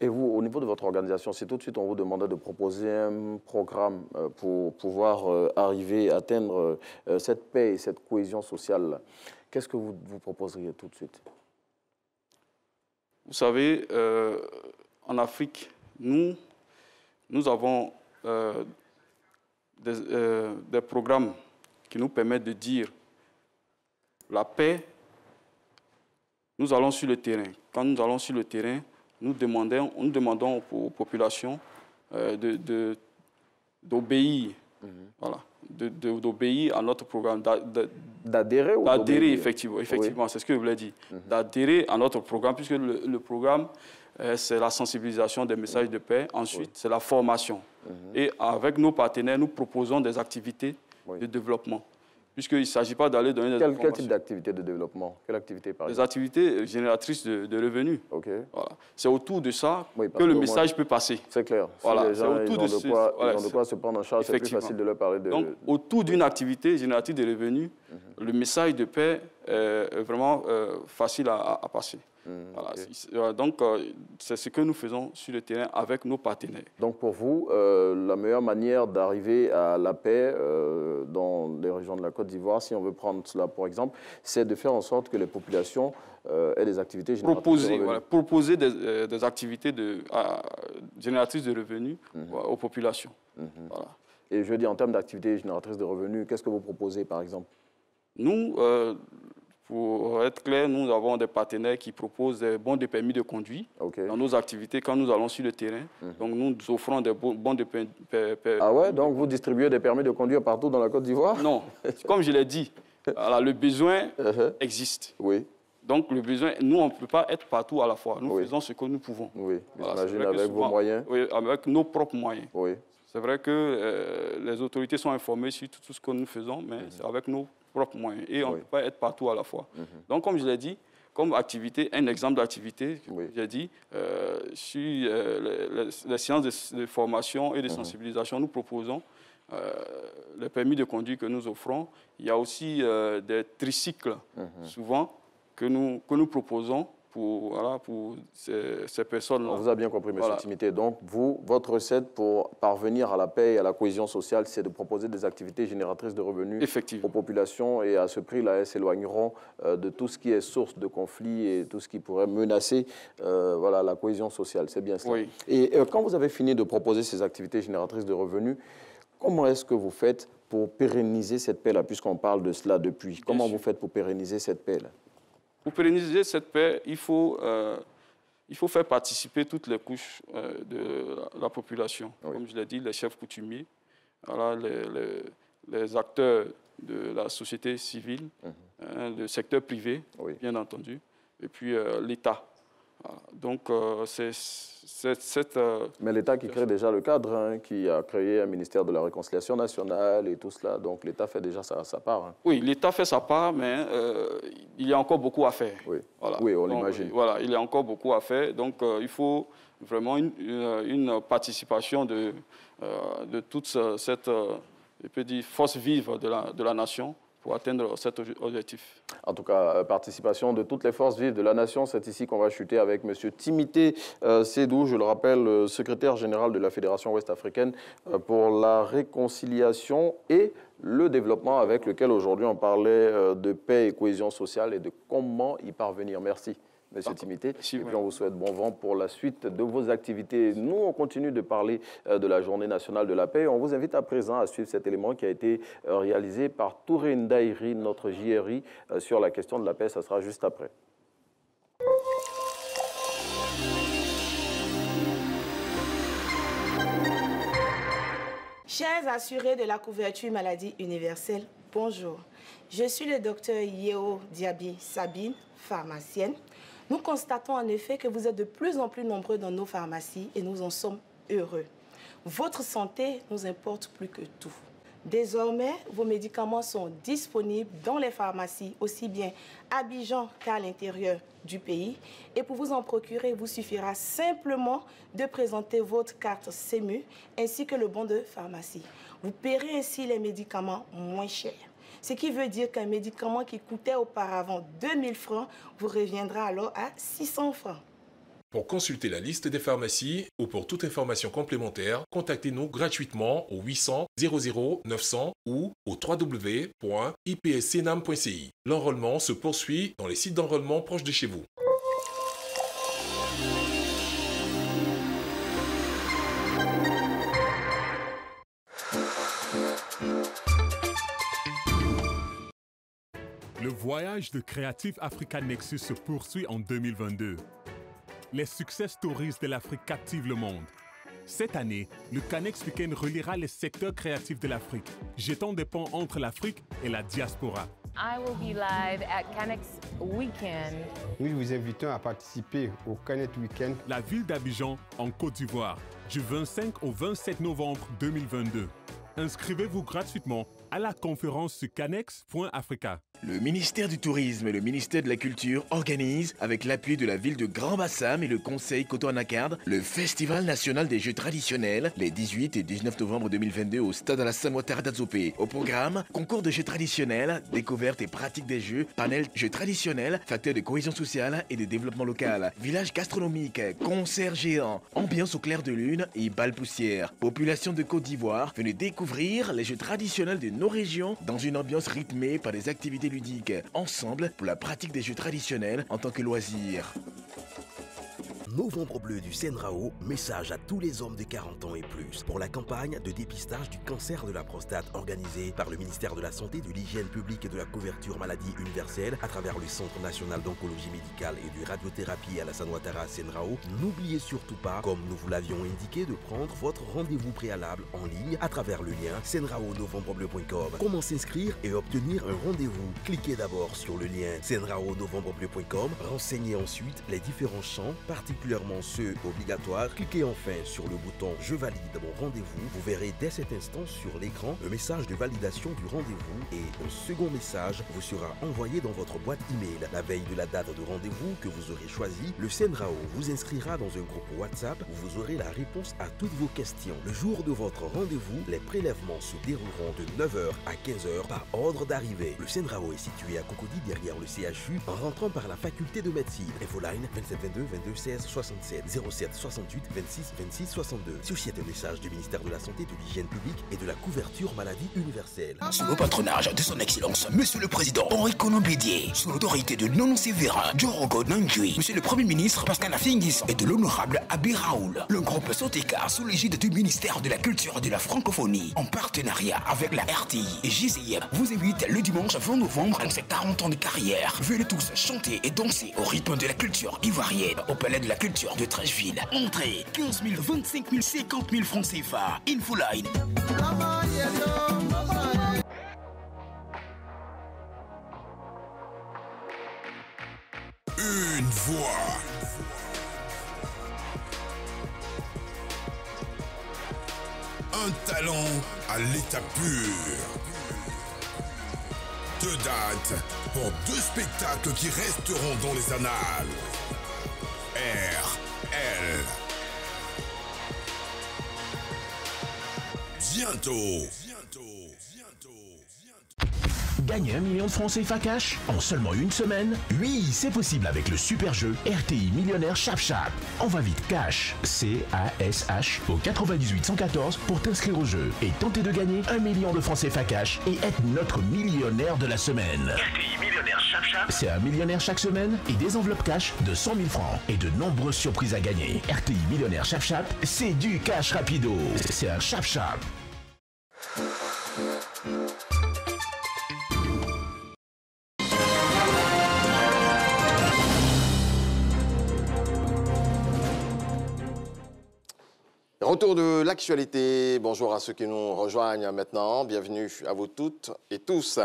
et vous, au niveau de votre organisation, si tout de suite on vous demandait de proposer un programme pour pouvoir arriver à atteindre cette paix et cette cohésion sociale, qu'est-ce que vous proposeriez tout de suite? Vous savez, en Afrique, nous avons des programmes qui nous permettent de dire la paix. Nous allons sur le terrain. Quand nous allons sur le terrain, nous demandons aux populations d'obéir. Voilà, d'obéir à notre programme. D'adhérer ou d'adhérer, effectivement, oui. C'est ce que je voulais dire. D'adhérer à notre programme, puisque le programme, c'est la sensibilisation des messages de paix. Ensuite, c'est la formation. Et avec nos partenaires, nous proposons des activités de développement. Puisqu'il ne s'agit pas d'aller donner des informations. Quel type d'activité de développement? Quelle activité, par exemple? Des activités génératrices de revenus. Voilà. C'est autour de ça que le message peut passer. C'est clair. Si voilà. les gens ils ont de quoi se prendre en charge, c'est plus facile de leur parler de... Donc, autour d'une activité génératrice de revenus, le message de paix est vraiment facile à passer. Voilà. Donc, c'est ce que nous faisons sur le terrain avec nos partenaires. Donc, pour vous, la meilleure manière d'arriver à la paix dans les régions de la Côte d'Ivoire, si on veut prendre cela pour exemple, c'est de faire en sorte que les populations aient des activités génératrices de revenus. Proposer des activités génératrices de revenus aux populations. Voilà. Et je veux dire, en termes d'activités génératrices de revenus, qu'est-ce que vous proposez, par exemple? Nous, pour être clair, nous avons des partenaires qui proposent des bons de permis de conduire dans nos activités quand nous allons sur le terrain. Donc, nous offrons des bons de permis. Ah ouais? Donc, vous distribuez des permis de conduire partout dans la Côte d'Ivoire? Non. Comme je l'ai dit, alors, le besoin existe. Oui. Donc, le besoin, nous, on ne peut pas être partout à la fois. Nous faisons ce que nous pouvons. Oui, j'imagine avec vos moyens. Oui, avec nos propres moyens. Oui. C'est vrai que les autorités sont informées sur tout ce que nous faisons, mais c'est avec nos propres moyens. Et on ne peut pas être partout à la fois. Donc, comme je l'ai dit, comme activité, un exemple d'activité, j'ai dit, sur les séances de formation et de sensibilisation, nous proposons les permis de conduire que nous offrons. Il y a aussi des tricycles, souvent, que nous proposons pour ces personnes-là. On vous a bien compris, M. Timité. Donc, votre recette pour parvenir à la paix et à la cohésion sociale, c'est de proposer des activités génératrices de revenus aux populations, et à ce prix-là, elles s'éloigneront de tout ce qui est source de conflits et tout ce qui pourrait menacer la cohésion sociale. C'est bien ça. Oui. Et quand vous avez fini de proposer ces activités génératrices de revenus, comment est-ce que vous faites pour pérenniser cette paix-là, puisqu'on parle de cela depuis? Comment vous faites pour pérenniser cette paix-là? Pour pérenniser cette paix, il faut faire participer toutes les couches de la population. Comme je l'ai dit, les chefs coutumiers, les acteurs de la société civile, le secteur privé, bien entendu, et puis l'État. Donc, c'est cette... Mais l'État qui crée déjà le cadre, qui a créé un ministère de la Réconciliation nationale et tout cela, donc l'État fait déjà sa part. Oui, l'État fait sa part, mais il y a encore beaucoup à faire. Oui, voilà. Oui, on l'imagine. Voilà, il y a encore beaucoup à faire, donc il faut vraiment une participation de toute cette force vive de la nation pour atteindre cet objectif. En tout cas, participation de toutes les forces vives de la nation. C'est ici qu'on va chuter avec M. Timité Sédou, je le rappelle, secrétaire général de la Fédération ouest-africaine pour la réconciliation et le développement, avec lequel aujourd'hui on parlait de paix et cohésion sociale et de comment y parvenir. Merci. Monsieur Timité, et puis on vous souhaite bon vent pour la suite de vos activités. Nous, on continue de parler de la Journée nationale de la paix. On vous invite à présent à suivre cet élément qui a été réalisé par Touré Ndaïri, notre JRI, sur la question de la paix. Ça sera juste après. Chers assurés de la couverture maladie universelle, bonjour. Je suis le docteur Yeo Diaby Sabine, pharmacienne. Nous constatons en effet que vous êtes de plus en plus nombreux dans nos pharmacies et nous en sommes heureux. Votre santé nous importe plus que tout. Désormais, vos médicaments sont disponibles dans les pharmacies, aussi bien à Abidjan qu'à l'intérieur du pays. Et pour vous en procurer, il vous suffira simplement de présenter votre carte CEMU ainsi que le bon de pharmacie. Vous paierez ainsi les médicaments moins chers. Ce qui veut dire qu'un médicament qui coûtait auparavant 2000 francs vous reviendra alors à 600 francs. Pour consulter la liste des pharmacies ou pour toute information complémentaire, contactez-nous gratuitement au 800 00 900 ou au www.ipscenam.ci. L'enrôlement se poursuit dans les sites d'enrôlement proches de chez vous. Le voyage de Creative Africa Nexus se poursuit en 2022. Les success stories de l'Afrique captivent le monde. Cette année, le Canex Weekend reliera les secteurs créatifs de l'Afrique, jetant des ponts entre l'Afrique et la diaspora. I will be live at Canex Weekend. Nous vous invitons à participer au Canex Weekend. La ville d'Abidjan, en Côte d'Ivoire, du 25 au 27 novembre 2022. Inscrivez-vous gratuitement à la conférence sur canex.africa. Le ministère du Tourisme et le ministère de la Culture organisent, avec l'appui de la ville de Grand-Bassam et le conseil Cotonou-Anacarde, le Festival national des jeux traditionnels les 18 et 19 novembre 2022 au stade Alassane Ouattara d'Azopé. Au programme, concours de jeux traditionnels, découverte et pratique des jeux, panel jeux traditionnels, facteurs de cohésion sociale et de développement local, village gastronomique, concert géant, ambiance au clair de lune et bal poussière. Population de Côte d'Ivoire, venez découvrir les jeux traditionnels de nos régions dans une ambiance rythmée par des activités ludiques, ensemble pour la pratique des jeux traditionnels en tant que loisir. Novembre bleu du CNRAO, message à tous les hommes de 40 ans et plus pour la campagne de dépistage du cancer de la prostate organisée par le ministère de la Santé, de l'Hygiène publique et de la couverture maladie universelle à travers le Centre national d'oncologie médicale et de radiothérapie Alassane Ouattara CNRAO. N'oubliez surtout pas, comme nous vous l'avions indiqué, de prendre votre rendez-vous préalable en ligne à travers le lien CNRAO-novembrebleu.com. Comment s'inscrire et obtenir un rendez-vous? Cliquez d'abord sur le lien CNRAO-novembrebleu.com, renseignez ensuite les différents champs, particulièrement ceux obligatoires. Cliquez enfin sur le bouton « Je valide mon rendez-vous ». Vous verrez dès cet instant sur l'écran le message de validation du rendez-vous et un second message vous sera envoyé dans votre boîte email. La veille de la date de rendez-vous que vous aurez choisie, le CNRAO vous inscrira dans un groupe WhatsApp où vous aurez la réponse à toutes vos questions. Le jour de votre rendez-vous, les prélèvements se dérouleront de 9h à 15h par ordre d'arrivée. Le CNRAO est situé à Cocody derrière le CHU en rentrant par la faculté de médecine. Infoline 27 22 22 16 67 07 68 26 26 62. Ceci est un message du ministère de la Santé, de l'Hygiène publique et de la couverture maladie universelle. Sous le patronage de son Excellence, Monsieur le Président Henri Konan Bédié, sous l'autorité de Nono Sévérin, Djorogo Nangui, Monsieur le Premier ministre Pascal Afingis et de l'honorable Abé Raoul, le groupe Sotéka sous l'égide du ministère de la Culture et de la Francophonie, en partenariat avec la RTI et JCIM, vous invite le dimanche 20 novembre à ses 40 ans de carrière. Venez tous chanter et danser au rythme de la culture ivoirienne au Palais de la Culture de Trècheville. Entrée 15 000, 25 000, 50 000 francs CFA. Infoline. Une voix. Un talent à l'état pur. Deux dates pour deux spectacles qui resteront dans les annales. RL. Bientôt. Gagner 1 million de francs CFA cash en seulement une semaine? Oui, c'est possible avec le super jeu RTI Millionnaire Chap Chap. Envoie vite cash, C-A-S-H, au 98 114 pour t'inscrire au jeu et tenter de gagner 1 million de francs CFA cash et être notre millionnaire de la semaine. RTI Millionnaire Chap Chap. C'est un millionnaire chaque semaine et des enveloppes cash de 100 000 francs et de nombreuses surprises à gagner. RTI Millionnaire Chap Chap, c'est du cash rapido. C'est un Chap Chap. Retour de l'actualité. Bonjour à ceux qui nous rejoignent maintenant. Bienvenue à vous toutes et tous.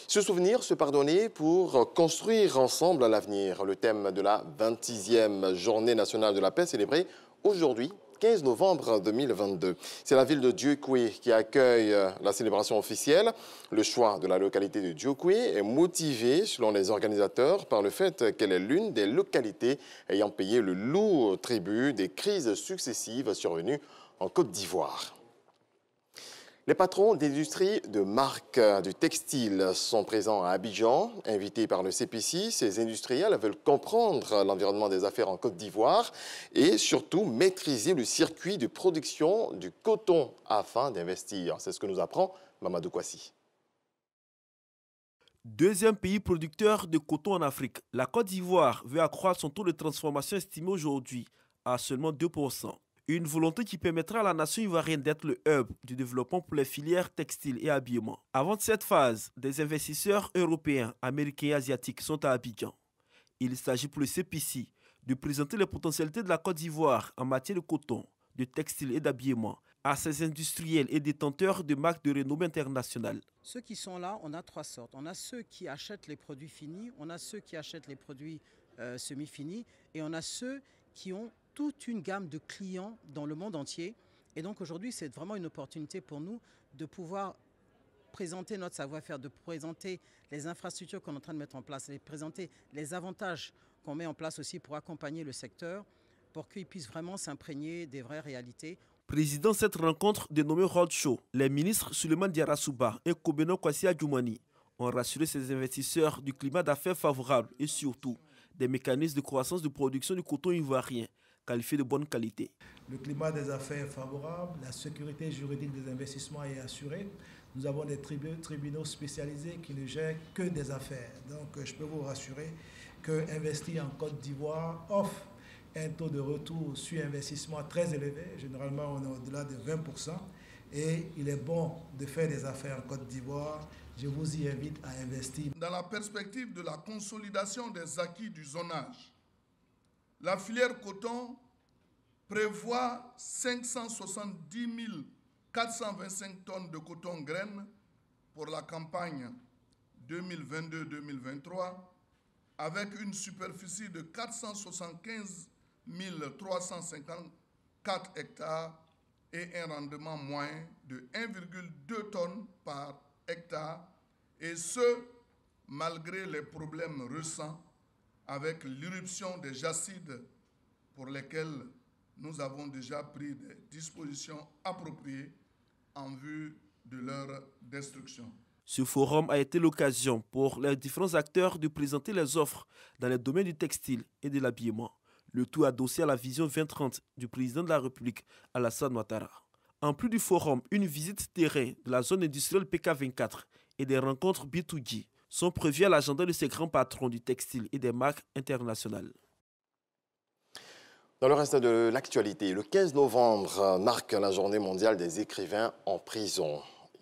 Se souvenir, se pardonner pour construire ensemble l'avenir. Le thème de la 26e Journée nationale de la paix célébrée aujourd'hui, 15 novembre 2022. C'est la ville de Dieukwé qui accueille la célébration officielle. Le choix de la localité de Dieukwé est motivé, selon les organisateurs, par le fait qu'elle est l'une des localités ayant payé le lourd tribut des crises successives survenues en Côte d'Ivoire. Les patrons d'industrie de marque du textile sont présents à Abidjan. Invités par le CPC, ces industriels veulent comprendre l'environnement des affaires en Côte d'Ivoire et surtout maîtriser le circuit de production du coton afin d'investir. C'est ce que nous apprend Mamadou Kwasi. Deuxième pays producteur de coton en Afrique, la Côte d'Ivoire veut accroître son taux de transformation estimé aujourd'hui à seulement 2%. Une volonté qui permettra à la nation ivoirienne d'être le hub du développement pour les filières textiles et habillement. Avant cette phase, des investisseurs européens, américains et asiatiques sont à Abidjan. Il s'agit pour le CPC de présenter les potentialités de la Côte d'Ivoire en matière de coton, de textile et d'habillement à ses industriels et détenteurs de marques de renommée internationale. Ceux qui sont là, on a trois sortes. On a ceux qui achètent les produits finis, on a ceux qui achètent les produits semi-finis et on a ceux qui ont toute une gamme de clients dans le monde entier. Et donc aujourd'hui, c'est vraiment une opportunité pour nous de pouvoir présenter notre savoir-faire, de présenter les infrastructures qu'on est en train de mettre en place, de présenter les avantages qu'on met en place aussi pour accompagner le secteur, pour qu'il puisse vraiment s'imprégner des vraies réalités. Président de cette rencontre dénommée Roadshow, les ministres Suleiman Diarra-Souba et Kobeno Kwasi Adjoumani ont rassuré ces investisseurs du climat d'affaires favorable et surtout des mécanismes de croissance de production du coton ivoirien qualifié de bonne qualité. Le climat des affaires est favorable, la sécurité juridique des investissements est assurée. Nous avons des tribunaux spécialisés qui ne gèrent que des affaires. Donc je peux vous rassurer qu'investir en Côte d'Ivoire offre un taux de retour sur investissement très élevé. Généralement, on est au-delà de 20%. Et il est bon de faire des affaires en Côte d'Ivoire. Je vous y invite à investir. Dans la perspective de la consolidation des acquis du zonage, la filière coton prévoit 570 425 tonnes de coton graines pour la campagne 2022-2023 avec une superficie de 475 354 hectares et un rendement moyen de 1,2 tonnes par hectare, et ce, malgré les problèmes récents avec l'irruption des jacides pour lesquels nous avons déjà pris des dispositions appropriées en vue de leur destruction. Ce forum a été l'occasion pour les différents acteurs de présenter les offres dans les domaines du textile et de l'habillement. Le tout adossé à la vision 2030 du président de la République, Alassane Ouattara. En plus du forum, une visite terrain de la zone industrielle PK24 et des rencontres B2G sont prévues à l'agenda de ces grands patrons du textile et des marques internationales. Dans le reste de l'actualité, le 15 novembre marque la journée mondiale des écrivains en prison.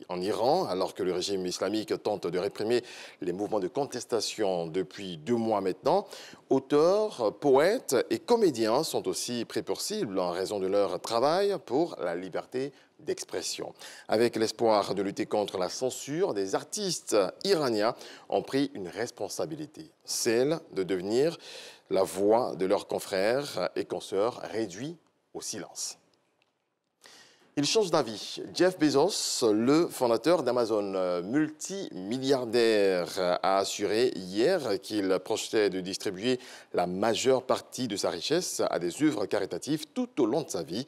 En Iran, alors que le régime islamique tente de réprimer les mouvements de contestation depuis 2 mois maintenant, auteurs, poètes et comédiens sont aussi pris pour cible en raison de leur travail pour la liberté d'expression. Avec l'espoir de lutter contre la censure, des artistes iraniens ont pris une responsabilité, celle de devenir la voix de leurs confrères et consoeurs réduits au silence. Il change d'avis. Jeff Bezos, le fondateur d'Amazon, multimilliardaire, a assuré hier qu'il projetait de distribuer la majeure partie de sa richesse à des œuvres caritatives tout au long de sa vie.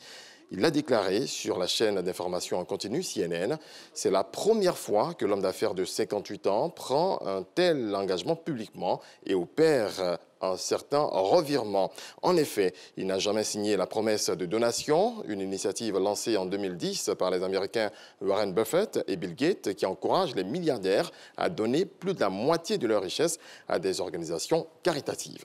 Il l'a déclaré sur la chaîne d'information en continu CNN. C'est la première fois que l'homme d'affaires de 58 ans prend un tel engagement publiquement et opère un certain revirement. En effet, il n'a jamais signé la promesse de donation, une initiative lancée en 2010 par les Américains Warren Buffett et Bill Gates qui encourage les milliardaires à donner plus de la moitié de leur richesse à des organisations caritatives.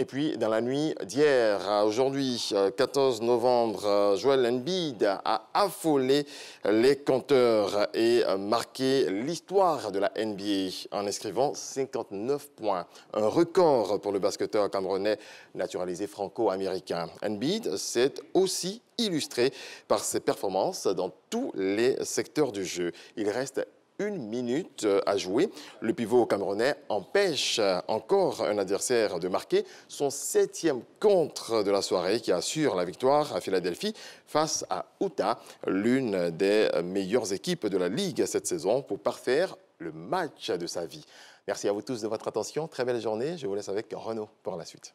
Et puis, dans la nuit d'hier à aujourd'hui, 14 novembre, Joel Embiid a affolé les compteurs et marqué l'histoire de la NBA en inscrivant 59 points. Un record pour le basketteur camerounais naturalisé franco-américain. Embiid s'est aussi illustré par ses performances dans tous les secteurs du jeu. Il reste 1 minute à jouer. Le pivot camerounais empêche encore un adversaire de marquer son 7e contre de la soirée qui assure la victoire à Philadelphie face à Utah, l'une des meilleures équipes de la Ligue cette saison, pour parfaire le match de sa vie. Merci à vous tous de votre attention. Très belle journée. Je vous laisse avec Renaud pour la suite.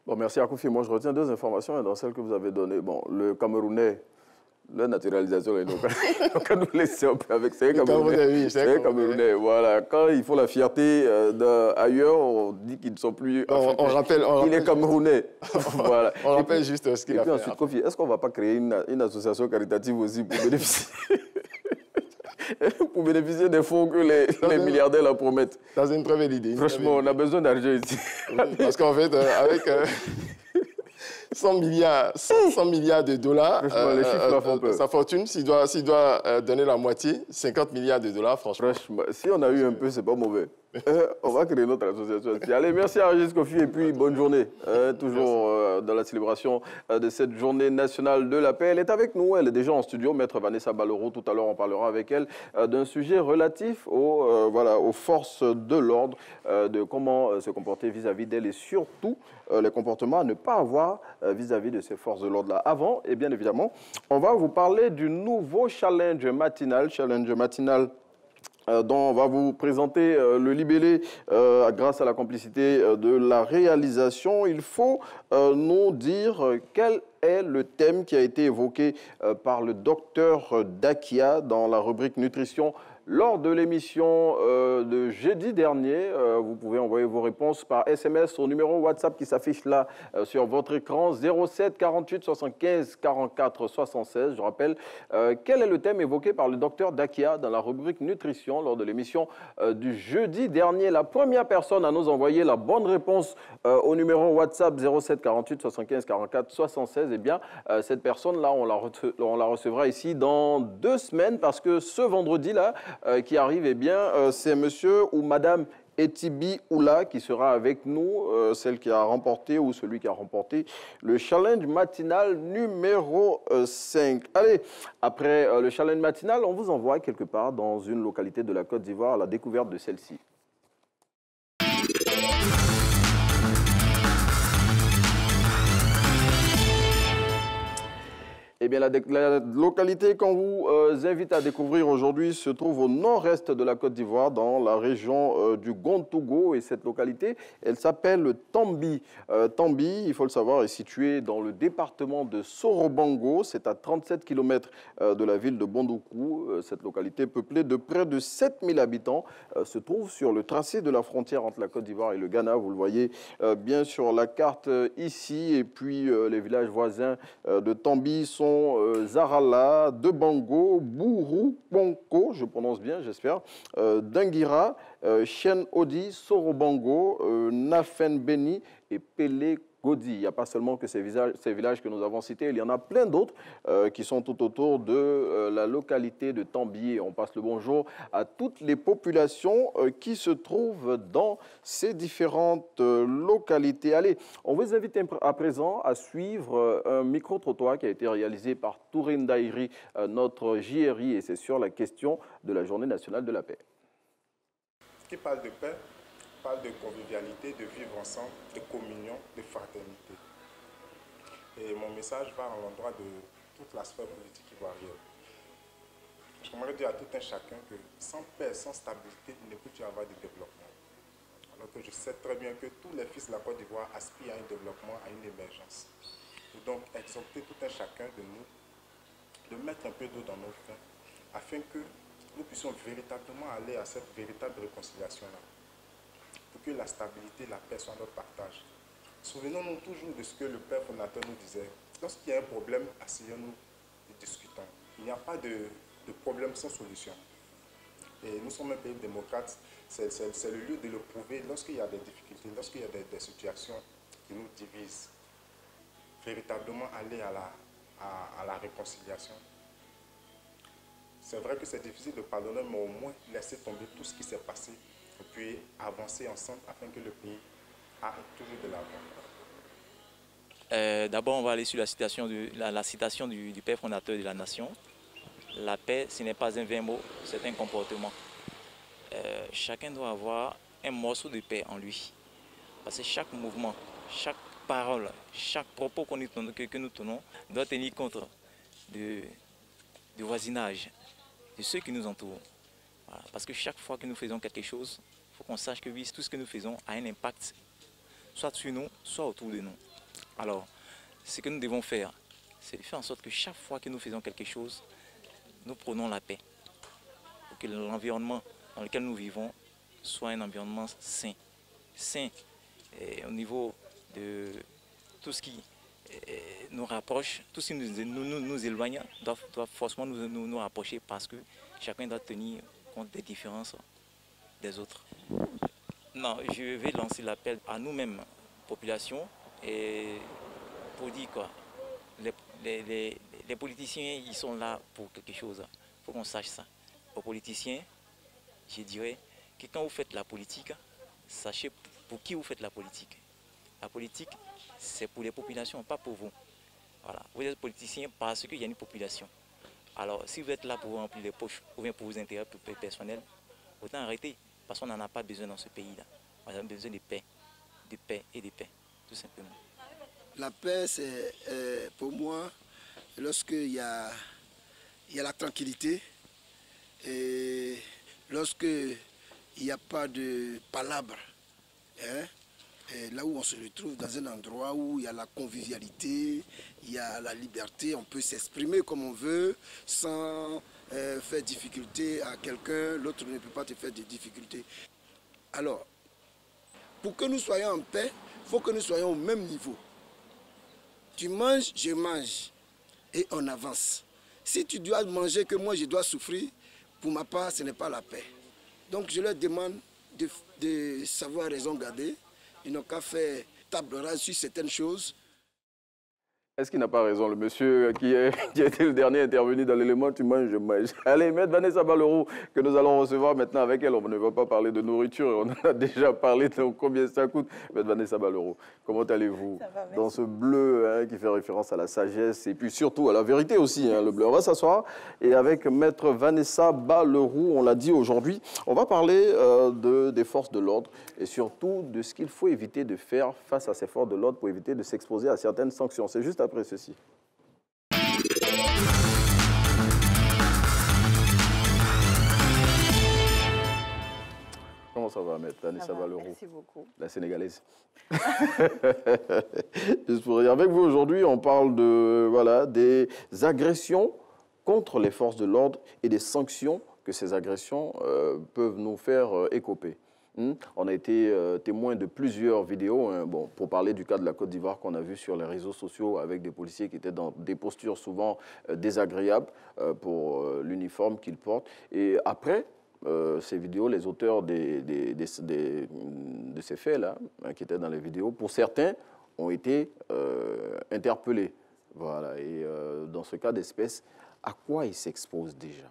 Bon, merci Akoufi. Moi, je retiens 2 informations dans celles que vous avez données. Bon, le Camerounais, la naturalisation, donc on nous laisser un peu avec ces Camerounais. C'est Camerounais, voilà. Quand il faut la fierté ailleurs, on dit qu'ils ne sont plus... on rappelle, il est Camerounais. Voilà. On rappelle juste ce qu'il a fait. Et puis ensuite, Kofi, est-ce qu'on ne va pas créer une association caritative aussi pour bénéficier pour bénéficier des fonds que les milliardaires la promettent? Ça, c'est une très belle idée. Franchement, on a besoin d'argent ici. Oui, parce qu'en fait, avec 100 milliards de dollars, les chiffres là font peur. Sa fortune, s'il doit donner la moitié, 50 milliards de dollars, franchement. Si on a eu un peu, c'est pas mauvais. On va créer notre association. Allez, merci à Régis Kofi et puis bonne journée. Toujours dans la célébration de cette journée nationale de la paix. Elle est avec nous, elle est déjà en studio. Maître Vanessa Ballereau, tout à l'heure, on parlera avec elle d'un sujet relatif aux forces de l'ordre, de comment se comporter vis-à-vis d'elles et surtout les comportements à ne pas avoir vis-à-vis de ces forces de l'ordre-là. Avant, et bien évidemment, on va vous parler du nouveau challenge matinal dont on va vous présenter le libellé grâce à la complicité de la réalisation. Il faut nous dire quel est le thème qui a été évoqué par le docteur Dakia dans la rubrique nutrition lors de l'émission de jeudi dernier. Vous pouvez envoyer vos réponses par SMS au numéro WhatsApp qui s'affiche là sur votre écran, 07 48 75 44 76. Je rappelle, quel est le thème évoqué par le docteur Dakia dans la rubrique nutrition lors de l'émission du jeudi dernier? La première personne à nous envoyer la bonne réponse au numéro WhatsApp 07 48 75 44 76, eh bien, cette personne-là, on la recevra ici dans 2 semaines parce que ce vendredi-là, qui arrive, eh bien, c'est monsieur ou madame Etibi Oula qui sera avec nous, celle qui a remporté ou celui qui a remporté le challenge matinal numéro 5. Allez, après le challenge matinal, on vous envoie quelque part dans une localité de la Côte d'Ivoire à la découverte de celle-ci. Eh bien, la localité qu'on vous invite à découvrir aujourd'hui se trouve au nord-est de la Côte d'Ivoire, dans la région du Gontougo. Et cette localité, elle s'appelle Tambi. Tambi, il faut le savoir, est située dans le département de Sorobango. C'est à 37 km de la ville de Bondoukou. Cette localité, peuplée de près de 7000 habitants, se trouve sur le tracé de la frontière entre la Côte d'Ivoire et le Ghana. Vous le voyez bien sur la carte ici. Et puis, les villages voisins de Tambi sont Zarala, Debango, Bourou, Ponko, je prononce bien, j'espère, Dinguira, Chen Odi, Sorobango, Nafen Beni et Pelé Godi. Il n'y a pas seulement que ces villages que nous avons cités, il y en a plein d'autres qui sont tout autour de la localité de Tambi. Et on passe le bonjour à toutes les populations qui se trouvent dans ces différentes localités. Allez, on vous invite à présent à suivre un micro-trottoir qui a été réalisé par Tourine Daïri, notre JRI, et c'est sur la question de la Journée nationale de la paix. Qui parle de paix parle de convivialité, de vivre ensemble, de communion, de fraternité. Et mon message va à l'endroit de toute la sphère politique ivoirienne. J'aimerais dire à tout un chacun que sans paix, sans stabilité, il ne peut y avoir de développement. Alors que je sais très bien que tous les fils de la Côte d'Ivoire aspirent à un développement, à une émergence. Et donc, exhorter tout un chacun de nous de mettre un peu d'eau dans nos vins afin que nous puissions véritablement aller à cette véritable réconciliation-là. Pour que la stabilité, la paix soient notre partage. Souvenons-nous toujours de ce que le père fondateur nous disait. Lorsqu'il y a un problème, asseyons-nous et discutons. Il n'y a pas de problème sans solution. Et nous sommes un pays démocrate, c'est le lieu de le prouver. Lorsqu'il y a des difficultés, lorsqu'il y a des situations, qui nous divise, véritablement aller à la réconciliation. C'est vrai que c'est difficile de pardonner, mais au moins laisser tomber tout ce qui s'est passé et puis avancer ensemble afin que le pays aille toujours de l'avant. D'abord, on va aller sur la citation du père fondateur de la nation. La paix, ce n'est pas un vain mot, c'est un comportement. Chacun doit avoir un morceau de paix en lui. Parce que chaque mouvement, chaque parole, chaque propos que nous tenons doit tenir compte du voisinage, de ceux qui nous entourent. Voilà. Parce que chaque fois que nous faisons quelque chose, il faut qu'on sache que oui, tout ce que nous faisons a un impact, soit sur nous, soit autour de nous. Alors, ce que nous devons faire, c'est de faire en sorte que chaque fois que nous faisons quelque chose, nous prenons la paix. Pour que l'environnement dans lequel nous vivons soit un environnement sain. Sain au niveau de tout ce qui nous rapproche, tout ce qui nous éloigne doit forcément nous rapprocher parce que chacun doit tenir compte des différences des autres. Non, je vais lancer l'appel à nous-mêmes, population, et pour dire quoi, les politiciens, ils sont là pour quelque chose. Il faut qu'on sache ça. Aux politiciens, je dirais que quand vous faites la politique, sachez pour qui vous faites la politique. La politique, c'est pour les populations, pas pour vous. Voilà. Vous êtes politicien parce qu'il y a une population. Alors, si vous êtes là pour vous remplir les poches ou bien pour vos intérêts personnels, autant arrêter, parce qu'on n'en a pas besoin dans ce pays-là. On a besoin de paix et de paix, tout simplement. La paix, c'est pour moi, lorsqu'il y a la tranquillité et lorsqu'il n'y a pas de palabres, hein, et là où on se retrouve dans un endroit où il y a la convivialité, il y a la liberté, on peut s'exprimer comme on veut sans faire difficulté à quelqu'un, l'autre ne peut pas te faire de difficultés. Alors, pour que nous soyons en paix, il faut que nous soyons au même niveau. Tu manges, je mange et on avance. Si tu dois manger que moi je dois souffrir, pour ma part, ce n'est pas la paix. Donc je leur demande de savoir raison garder. Ils n'ont qu'à faire table rase sur certaines choses. Est-ce qu'il n'a pas raison, le monsieur qui a été le dernier intervenu dans l'élément « tu manges, je mange ». Allez, Maître Vanessa Balleroux, que nous allons recevoir maintenant avec elle. On ne va pas parler de nourriture, on en a déjà parlé de combien ça coûte. Maître Vanessa Balleroux, comment allez-vous dans ce bleu qui fait référence à la sagesse et puis surtout à la vérité aussi, le bleu. On va s'asseoir et avec Maître Vanessa Balleroux, on l'a dit aujourd'hui, on va parler des forces de l'ordre et surtout de ce qu'il faut éviter de faire face à ces forces de l'ordre pour éviter de s'exposer à certaines sanctions. C'est juste après ceci. Comment ça va, Maître Vanessa Balleroux? Merci beaucoup. La Sénégalaise. Juste pour dire, avec vous aujourd'hui, on parle des agressions contre les forces de l'ordre et des sanctions que ces agressions peuvent nous faire écoper. On a été témoin de plusieurs vidéos, pour parler du cas de la Côte d'Ivoire qu'on a vu sur les réseaux sociaux avec des policiers qui étaient dans des postures souvent désagréables pour l'uniforme qu'ils portent. Et après ces vidéos, les auteurs de ces faits-là, qui étaient dans les vidéos, pour certains, ont été interpellés. Voilà. Et dans ce cas d'espèce, à quoi ils s'exposent déjà?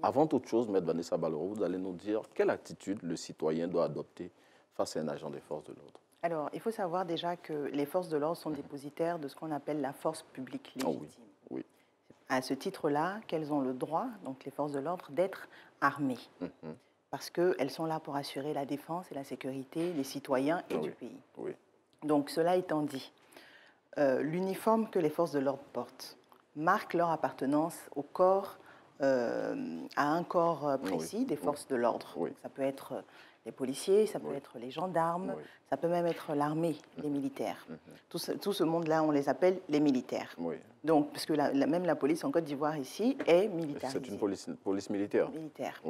Avant toute chose, Maître Vanessa Balleroux, vous allez nous dire quelle attitude le citoyen doit adopter face à un agent des forces de l'ordre. Alors, il faut savoir déjà que les forces de l'ordre sont dépositaires de ce qu'on appelle la force publique légitime. Oh oui. À ce titre-là, qu'elles ont le droit, donc les forces de l'ordre, d'être armées. Parce qu'elles sont là pour assurer la défense et la sécurité des citoyens et du pays. Oui. Donc, cela étant dit, l'uniforme que les forces de l'ordre portent marque leur appartenance au corps, à un corps précis des forces de l'ordre. Ça peut être les policiers, ça peut être les gendarmes, ça peut même être l'armée, les militaires. Tout ce monde-là, on les appelle les militaires. Donc, parce que même la police en Côte d'Ivoire ici est militarisée. C'est une police militaire.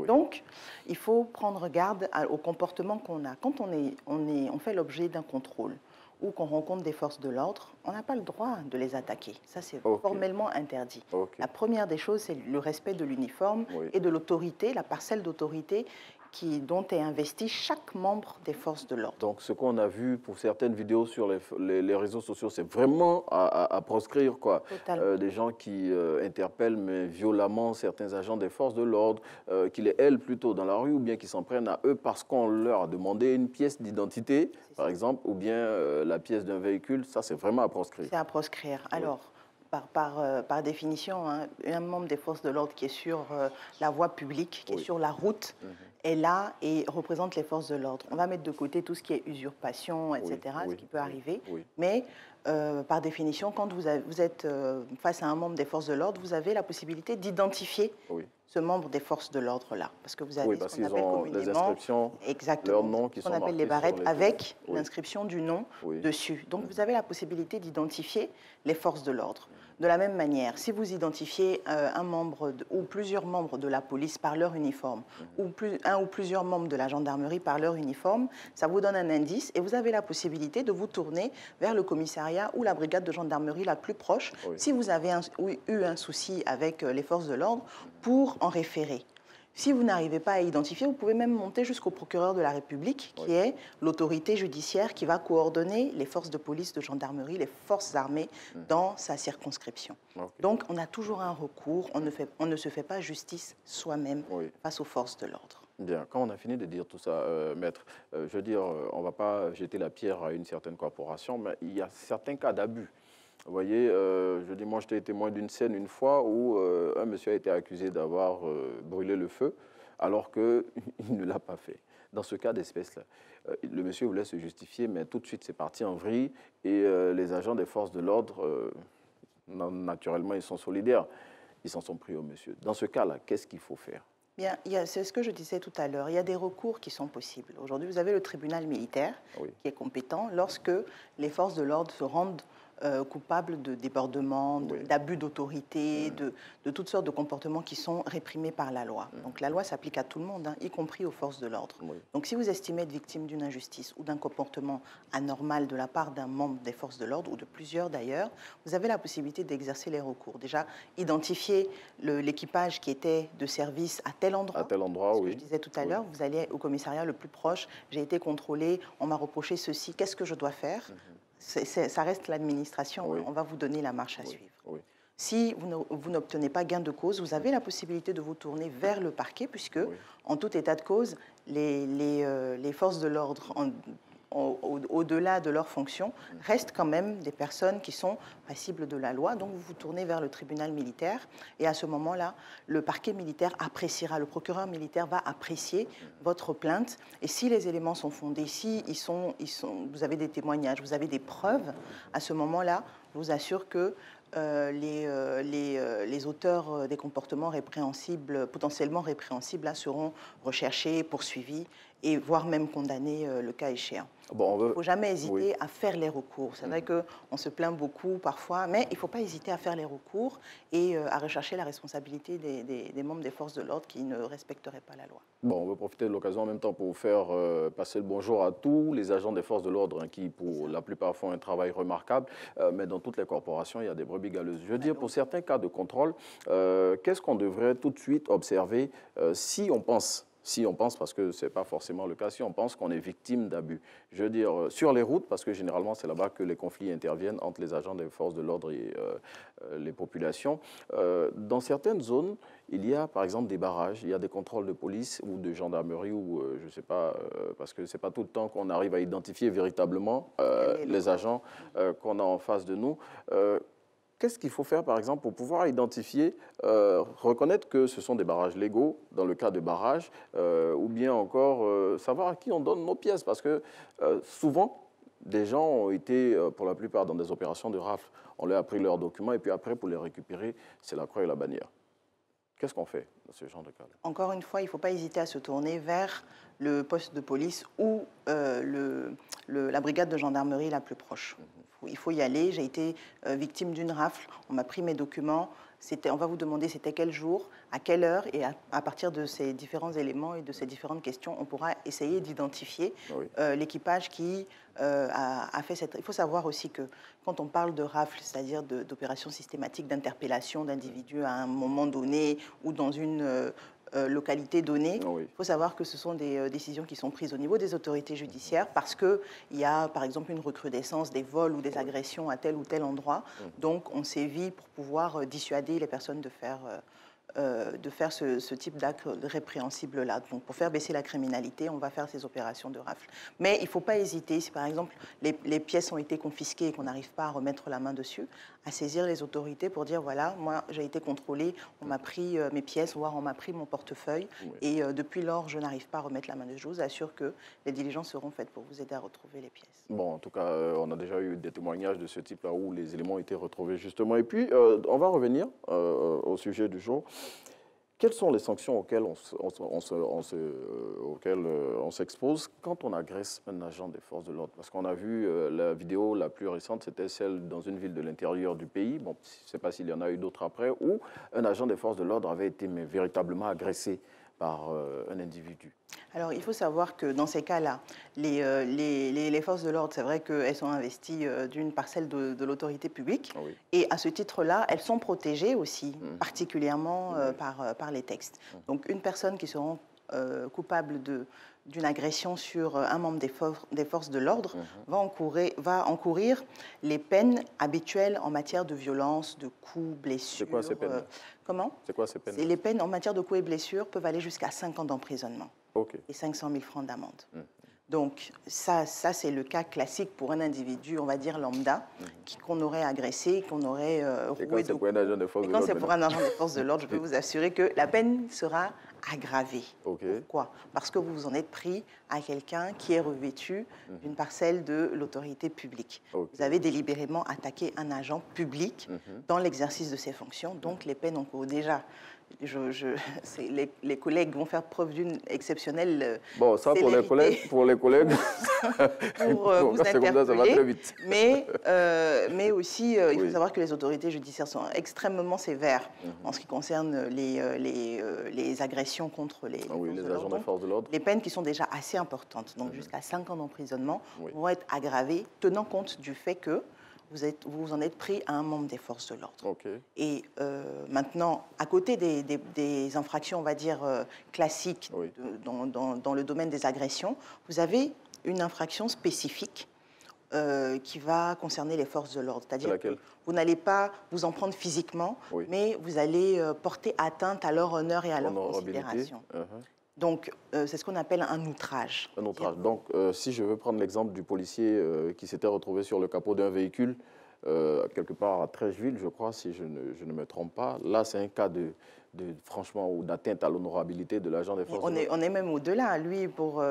Donc, il faut prendre garde au comportement qu'on a. Quand on fait l'objet d'un contrôle ou qu'on rencontre des forces de l'ordre, on n'a pas le droit de les attaquer. Ça, c'est formellement interdit. La première des choses, c'est le respect de l'uniforme et de l'autorité, la parcelle d'autorité dont est investi chaque membre des forces de l'ordre. Donc, ce qu'on a vu pour certaines vidéos sur les réseaux sociaux, c'est vraiment à proscrire, quoi. Des gens qui interpellent mais violemment certains agents des forces de l'ordre, qui les hèlent plutôt dans la rue ou bien qui s'en prennent à eux parce qu'on leur a demandé une pièce d'identité, par exemple, ou bien la pièce d'un véhicule. Ça, c'est vraiment à proscrire. C'est à proscrire. Alors, par définition, hein, un membre des forces de l'ordre qui est sur la voie publique, qui est sur la route, est là et représente les forces de l'ordre. On va mettre de côté tout ce qui est usurpation, etc., ce qui peut arriver. Mais par définition, quand vous êtes face à un membre des forces de l'ordre, vous avez la possibilité d'identifier ce membre des forces de l'ordre-là. Parce que vous avez parce ce qu'on qu'ils appelle ont des inscriptions, exactement, leurs noms qui sont on appelle marqués les barrettes sur les avec feux. l'inscription du nom dessus. Donc vous avez la possibilité d'identifier les forces de l'ordre. De la même manière, si vous identifiez un membre ou plusieurs membres de la police par leur uniforme, ou un ou plusieurs membres de la gendarmerie par leur uniforme, ça vous donne un indice et vous avez la possibilité de vous tourner vers le commissariat ou la brigade de gendarmerie la plus proche si vous avez eu un souci avec les forces de l'ordre pour en référer. Si vous n'arrivez pas à identifier, vous pouvez même monter jusqu'au procureur de la République, qui est l'autorité judiciaire qui va coordonner les forces de police, de gendarmerie, les forces armées dans sa circonscription. Donc, on a toujours un recours, on ne se fait pas justice soi-même face aux forces de l'ordre. Bien, quand on a fini de dire tout ça, maître, je veux dire, on ne va pas jeter la pierre à une certaine corporation, mais il y a certains cas d'abus. Vous voyez, je dis, moi, j'étais témoin d'une scène une fois où un monsieur a été accusé d'avoir brûlé le feu, alors qu'il ne l'a pas fait. Dans ce cas d'espèce-là, le monsieur voulait se justifier, mais tout de suite, c'est parti en vrille, et les agents des forces de l'ordre, naturellement, ils sont solidaires. Ils s'en sont pris au monsieur. Dans ce cas-là, qu'est-ce qu'il faut faire? Bien, c'est ce que je disais tout à l'heure. Il y a des recours qui sont possibles. Aujourd'hui, vous avez le tribunal militaire qui est compétent lorsque les forces de l'ordre se rendent coupables de débordements, d'abus d'autorité, de toutes sortes de comportements qui sont réprimés par la loi. Donc la loi s'applique à tout le monde, hein, y compris aux forces de l'ordre. Donc si vous estimez être victime d'une injustice ou d'un comportement anormal de la part d'un membre des forces de l'ordre, ou de plusieurs d'ailleurs, vous avez la possibilité d'exercer les recours. Déjà, identifier l'équipage qui était de service à tel endroit. À tel endroit, Je disais tout à l'heure, vous allez au commissariat le plus proche, j'ai été contrôlé, on m'a reproché ceci, qu'est-ce que je dois faire? Ça reste l'administration, on va vous donner la marche à suivre. Si vous n'obtenez pas gain de cause, vous avez la possibilité de vous tourner vers le parquet, puisque, en tout état de cause, les forces de l'ordre, au-delà de leurs fonctions, restent quand même des personnes qui sont passibles de la loi. Donc vous vous tournez vers le tribunal militaire et à ce moment-là, le parquet militaire appréciera, le procureur militaire va apprécier votre plainte et si les éléments sont fondés, si vous avez des témoignages, vous avez des preuves, à ce moment-là, je vous assure que les auteurs des comportements répréhensibles, potentiellement répréhensibles, là, seront recherchés, poursuivis et voire même condamnés le cas échéant. Bon, il ne faut jamais hésiter à faire les recours. C'est vrai qu'on se plaint beaucoup parfois, mais il ne faut pas hésiter à faire les recours et à rechercher la responsabilité des membres des forces de l'ordre qui ne respecteraient pas la loi. Bon, on veut profiter de l'occasion en même temps pour vous faire passer le bonjour à tous les agents des forces de l'ordre qui, pour la plupart, font un travail remarquable. Mais dans toutes les corporations, il y a des brebis galeuses. Je veux dire, pour certains cas de contrôle, qu'est-ce qu'on devrait tout de suite observer si on pense, parce que ce n'est pas forcément le cas, si on pense qu'on est victime d'abus. Je veux dire, sur les routes, parce que généralement, c'est là-bas que les conflits interviennent entre les agents des forces de l'ordre et les populations. Dans certaines zones, il y a par exemple des barrages, il y a des contrôles de police ou de gendarmerie, ou je ne sais pas, parce que ce n'est pas tout le temps qu'on arrive à identifier véritablement les agents qu'on a en face de nous. Qu'est-ce qu'il faut faire, par exemple, pour pouvoir identifier, reconnaître que ce sont des barrages légaux, dans le cas de barrages, ou bien encore savoir à qui on donne nos pièces? Parce que souvent, des gens ont été, pour la plupart, dans des opérations de rafle. On leur a pris leurs documents, et puis après, pour les récupérer, c'est la croix et la bannière. Qu'est-ce qu'on fait dans ce genre de cas? Encore une fois, il ne faut pas hésiter à se tourner vers le poste de police ou la brigade de gendarmerie la plus proche. Il faut y aller. J'ai été victime d'une rafle. On m'a pris mes documents. On va vous demander c'était quel jour, à quelle heure, et à partir de ces différents éléments et de ces différentes questions, on pourra essayer d'identifier l'équipage qui a fait cette... Il faut savoir aussi que quand on parle de rafle, c'est-à-dire d'opérations systématiques d'interpellation d'individus à un moment donné ou dans une localité donnée. Il faut savoir que ce sont des décisions qui sont prises au niveau des autorités judiciaires parce qu'il y a, par exemple, une recrudescence des vols ou des agressions à tel ou tel endroit. Donc, on sévit pour pouvoir dissuader les personnes de faire ce type d'acte répréhensible-là. Donc, pour faire baisser la criminalité, on va faire ces opérations de rafle. Mais il ne faut pas hésiter, si par exemple les pièces ont été confisquées et qu'on n'arrive pas à remettre la main dessus, à saisir les autorités pour dire, voilà, moi j'ai été contrôlé, on m'a pris mes pièces, voire on m'a pris mon portefeuille, et depuis lors, je n'arrive pas à remettre la main dessus. Je vous assure que les diligences seront faites pour vous aider à retrouver les pièces. Bon, en tout cas, on a déjà eu des témoignages de ce type-là où les éléments ont été retrouvés, justement. Et puis, on va revenir au sujet du jour. Quelles sont les sanctions auxquelles on s'expose quand on agresse un agent des forces de l'ordre? Parce qu'on a vu la vidéo la plus récente, c'était celle dans une ville de l'intérieur du pays. Bon, je ne sais pas s'il y en a eu d'autres après, où un agent des forces de l'ordre avait été véritablement agressé par un individu. Alors, il faut savoir que dans ces cas-là, les forces de l'ordre, c'est vrai qu'elles sont investies d'une parcelle de l'autorité publique. Et à ce titre-là, elles sont protégées aussi, particulièrement par les textes. Donc, une personne qui se rend coupable d'une agression sur un membre des forces de l'ordre va encourir les peines habituelles en matière de violence, de coups, blessures. C'est quoi ces peines? Comment? C'est quoi ces peines? Les peines en matière de coups et blessures peuvent aller jusqu'à 5 ans d'emprisonnement et 500 000 francs d'amende. Donc ça c'est le cas classique pour un individu, on va dire lambda, qu'on aurait agressé, qu'on aurait roué. Et quand c'est pour un agent des forces de l'ordre? Et quand c'est pour un agent des forces de l'ordre, je peux vous assurer que la peine sera aggravée. Pourquoi? Parce que vous vous en êtes pris à quelqu'un qui est revêtu d'une parcelle de l'autorité publique. Vous avez délibérément attaqué un agent public dans l'exercice de ses fonctions, donc les peines encourent déjà. Les collègues vont faire preuve d'une exceptionnelle bon, ça pour les collègues, pour vous interpeller, ça va très vite. Mais aussi, il faut savoir que les autorités judiciaires sont extrêmement sévères en ce qui concerne les agressions contre les agents des forces de l'ordre. Les peines qui sont déjà assez importantes, donc jusqu'à 5 ans d'emprisonnement, vont être aggravées, tenant compte du fait que vous vous en êtes pris à un membre des forces de l'ordre. Et maintenant, à côté des infractions, on va dire, classiques dans le domaine des agressions, vous avez une infraction spécifique qui va concerner les forces de l'ordre. C'est-à-dire que vous n'allez pas vous en prendre physiquement, mais vous allez porter atteinte à leur honneur et à leur considération. Donc, c'est ce qu'on appelle un outrage. Un outrage. Donc, si je veux prendre l'exemple du policier qui s'était retrouvé sur le capot d'un véhicule, quelque part à Trècheville, je crois, si je ne me trompe pas, là, c'est un cas franchement, d'atteinte à l'honorabilité de l'agent des forces de l'ordre. On est même au-delà. Lui,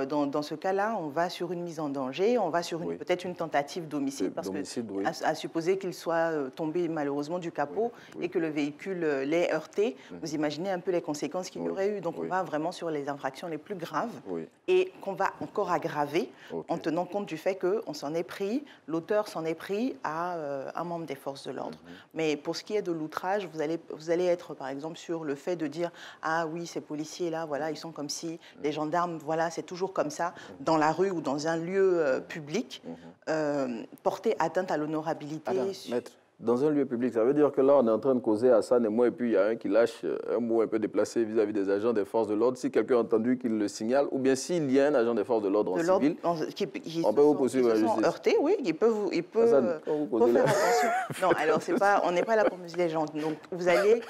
dans ce cas-là, on va sur une mise en danger, on va sur peut-être une tentative d'homicide, parce que, à supposer qu'il soit tombé malheureusement du capot et que le véhicule l'ait heurté, vous imaginez un peu les conséquences qu'il y aurait eu. Donc, on va vraiment sur les infractions les plus graves et qu'on va encore aggraver en tenant compte du fait qu'on s'en est pris, l'auteur s'en est pris à un membre des forces de l'ordre. Mais pour ce qui est de l'outrage, vous allez être, par exemple, sur le fait de dire « Ah oui, ces policiers-là, voilà, ils sont comme si, les gendarmes, voilà, c'est toujours comme ça, dans la rue ou dans un lieu public, porter atteinte à l'honorabilité. » Maître, dans un lieu public, ça veut dire que là, on est en train de causer Hassan et moi, et puis il y a un qui lâche un mot un peu déplacé vis-à-vis des agents des forces de l'ordre. Si quelqu'un a entendu qu'il le signale, ou bien s'il y a un agent des forces de l'ordre en civil, on peut vous poursuivre à la justice. Heurtés, oui, il peut faire attention. Non, alors on n'est pas là pour museler les gens. Donc vous allez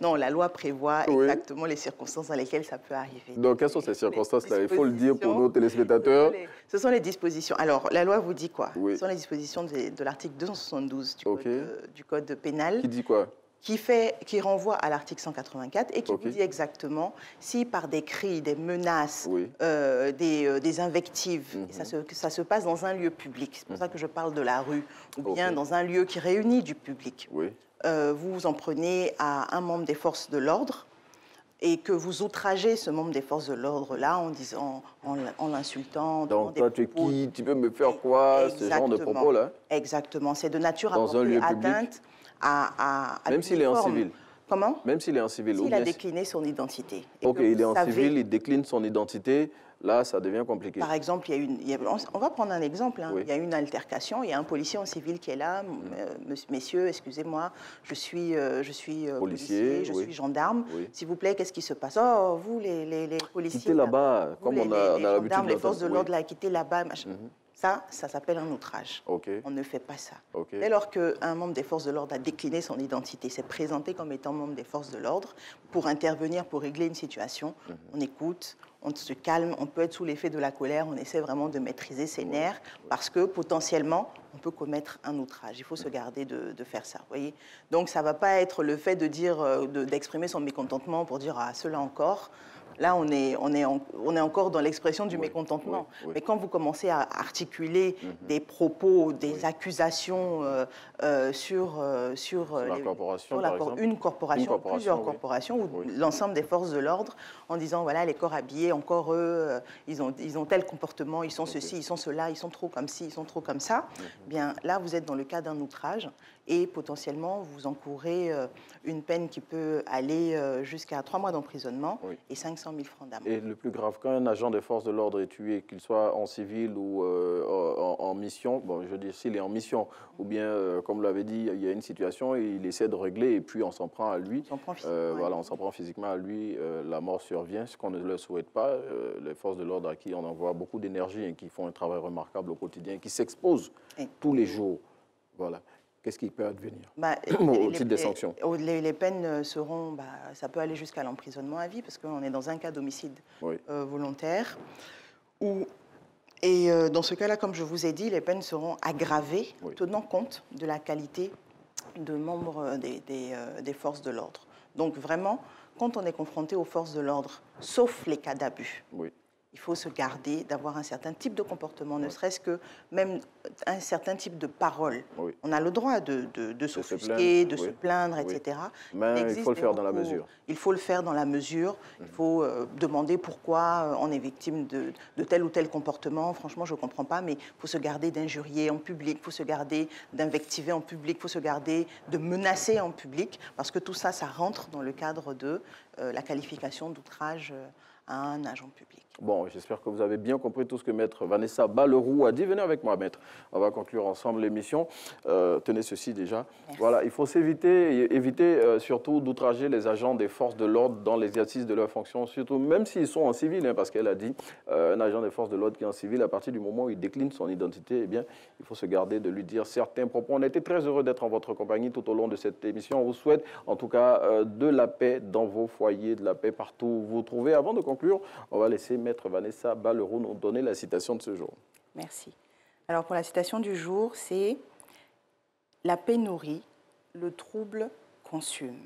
non, la loi prévoit exactement les circonstances dans lesquelles ça peut arriver. Donc quelles sont ces circonstances-là? Il faut le dire pour nos téléspectateurs. Ce sont les dispositions. Alors la loi vous dit quoi? Ce sont les dispositions de l'article 272 du code pénal. Qui dit quoi? Qui renvoie à l'article 184 et qui vous dit exactement si par des cris, des menaces, des invectives, et ça se passe dans un lieu public, c'est pour ça que je parle de la rue, ou bien dans un lieu qui réunit du public, vous vous en prenez à un membre des forces de l'ordre et que vous outragez ce membre des forces de l'ordre-là en disant, en l'insultant. Donc toi, tu es qui? Tu peux me faire quoi? Ce genre de propos-là? Exactement. C'est de nature à porter atteinte à même s'il est en civil. Comment? Même s'il est en civil. S'il a décliné son identité. Ok, il est en civil, il décline son identité. là, ça devient compliqué. Par exemple, on va prendre un exemple. Hein. Oui. Il y a une altercation, il y a un policier en civil qui est là. Messieurs, excusez-moi, je suis policier, je suis gendarme. Oui. S'il vous plaît, qu'est-ce qui se passe? Oh, vous, les policiers... Quittez là-bas, comme on a l'habitude. Les forces de l'ordre, là, quittez là-bas, machin. Ça s'appelle un outrage. Okay. On ne fait pas ça. Okay. Dès lors qu'un membre des forces de l'ordre a décliné son identité, s'est présenté comme étant membre des forces de l'ordre, pour intervenir, pour régler une situation, on écoute, on se calme, on peut être sous l'effet de la colère, on essaie vraiment de maîtriser ses nerfs, parce que potentiellement, on peut commettre un outrage. Il faut se garder de faire ça. Voyez. Donc ça ne va pas être le fait de dire, d'exprimer son mécontentement pour dire « Ah, cela encore ». Là, on est encore dans l'expression du mécontentement. Mais quand vous commencez à articuler des propos, des accusations sur une corporation, plusieurs corporations, ou l'ensemble des forces de l'ordre, en disant, voilà, les corps habillés, encore eux, ils ont tel comportement, ils sont ceci, ils sont cela, ils sont trop comme ci, ils sont trop comme ça, bien là, vous êtes dans le cas d'un outrage et potentiellement, vous encourez une peine qui peut aller jusqu'à 3 mois d'emprisonnement et 500 000 francs d'amende. Et le plus grave, quand un agent des forces de l'ordre est tué, qu'il soit en civil ou en mission, bon, je veux dire, s'il est en mission, ou bien, comme vous l'avez dit, il y a une situation, et il essaie de régler, et puis on s'en prend à lui. Voilà, on s'en prend physiquement à lui, la mort survient, ce qu'on ne le souhaite pas. Les forces de l'ordre à qui on envoie beaucoup d'énergie et qui font un travail remarquable au quotidien, qui s'exposent tous les jours. Voilà. Qu'est-ce qui peut advenir au titre des sanctions? Les peines seront, ça peut aller jusqu'à l'emprisonnement à vie, parce qu'on est dans un cas d'homicide volontaire. Et dans ce cas-là, comme je vous ai dit, les peines seront aggravées, tenant compte de la qualité de membres des forces de l'ordre. Donc vraiment, quand on est confronté aux forces de l'ordre, sauf les cas d'abus, il faut se garder d'avoir un certain type de comportement, ne serait-ce que même un certain type de parole. On a le droit de s'offusquer, de se plaindre, etc. Mais il faut le faire dans la mesure. Il faut le faire dans la mesure. Il faut demander pourquoi on est victime de tel ou tel comportement. Franchement, je ne comprends pas, mais il faut se garder d'injurier en public, il faut se garder d'invectiver en public, il faut se garder de menacer en public, parce que tout ça, ça rentre dans le cadre de la qualification d'outrage à un agent public. Bon, j'espère que vous avez bien compris tout ce que Maître Vanessa Balleroux a dit. Venez avec moi, Maître. On va conclure ensemble l'émission. Tenez ceci déjà. Merci. Voilà, il faut éviter surtout d'outrager les agents des forces de l'ordre dans l'exercice de leurs fonctions, surtout même s'ils sont en civil, hein, parce qu'elle a dit un agent des forces de l'ordre qui est en civil, à partir du moment où il décline son identité, eh bien, il faut se garder de lui dire certains propos. On a été très heureux d'être en votre compagnie tout au long de cette émission. On vous souhaite en tout cas de la paix dans vos foyers, de la paix partout où vous vous trouvez. Avant de conclure, on va laisser Maître Vanessa Balleroux nous donner la citation de ce jour. Merci. Alors pour la citation du jour, c'est « La paix nourrit, le trouble consume ».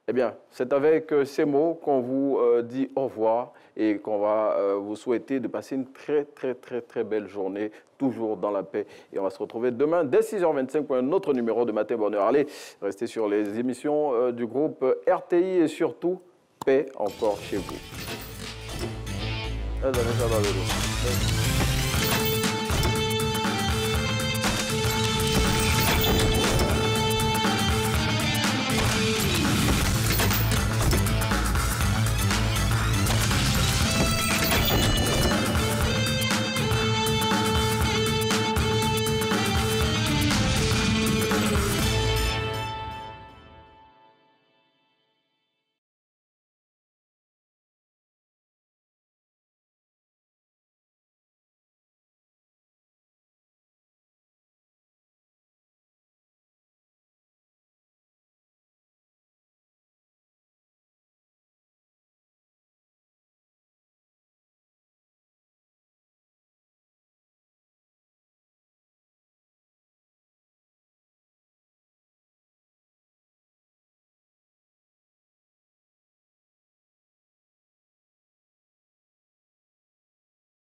Eh bien, c'est avec ces mots qu'on vous dit au revoir et qu'on va vous souhaiter de passer une très belle journée, toujours dans la paix. Et on va se retrouver demain dès 6h25 pour un autre numéro de Matin Bonheur. Allez, restez sur les émissions du groupe RTI et surtout, paix encore chez vous.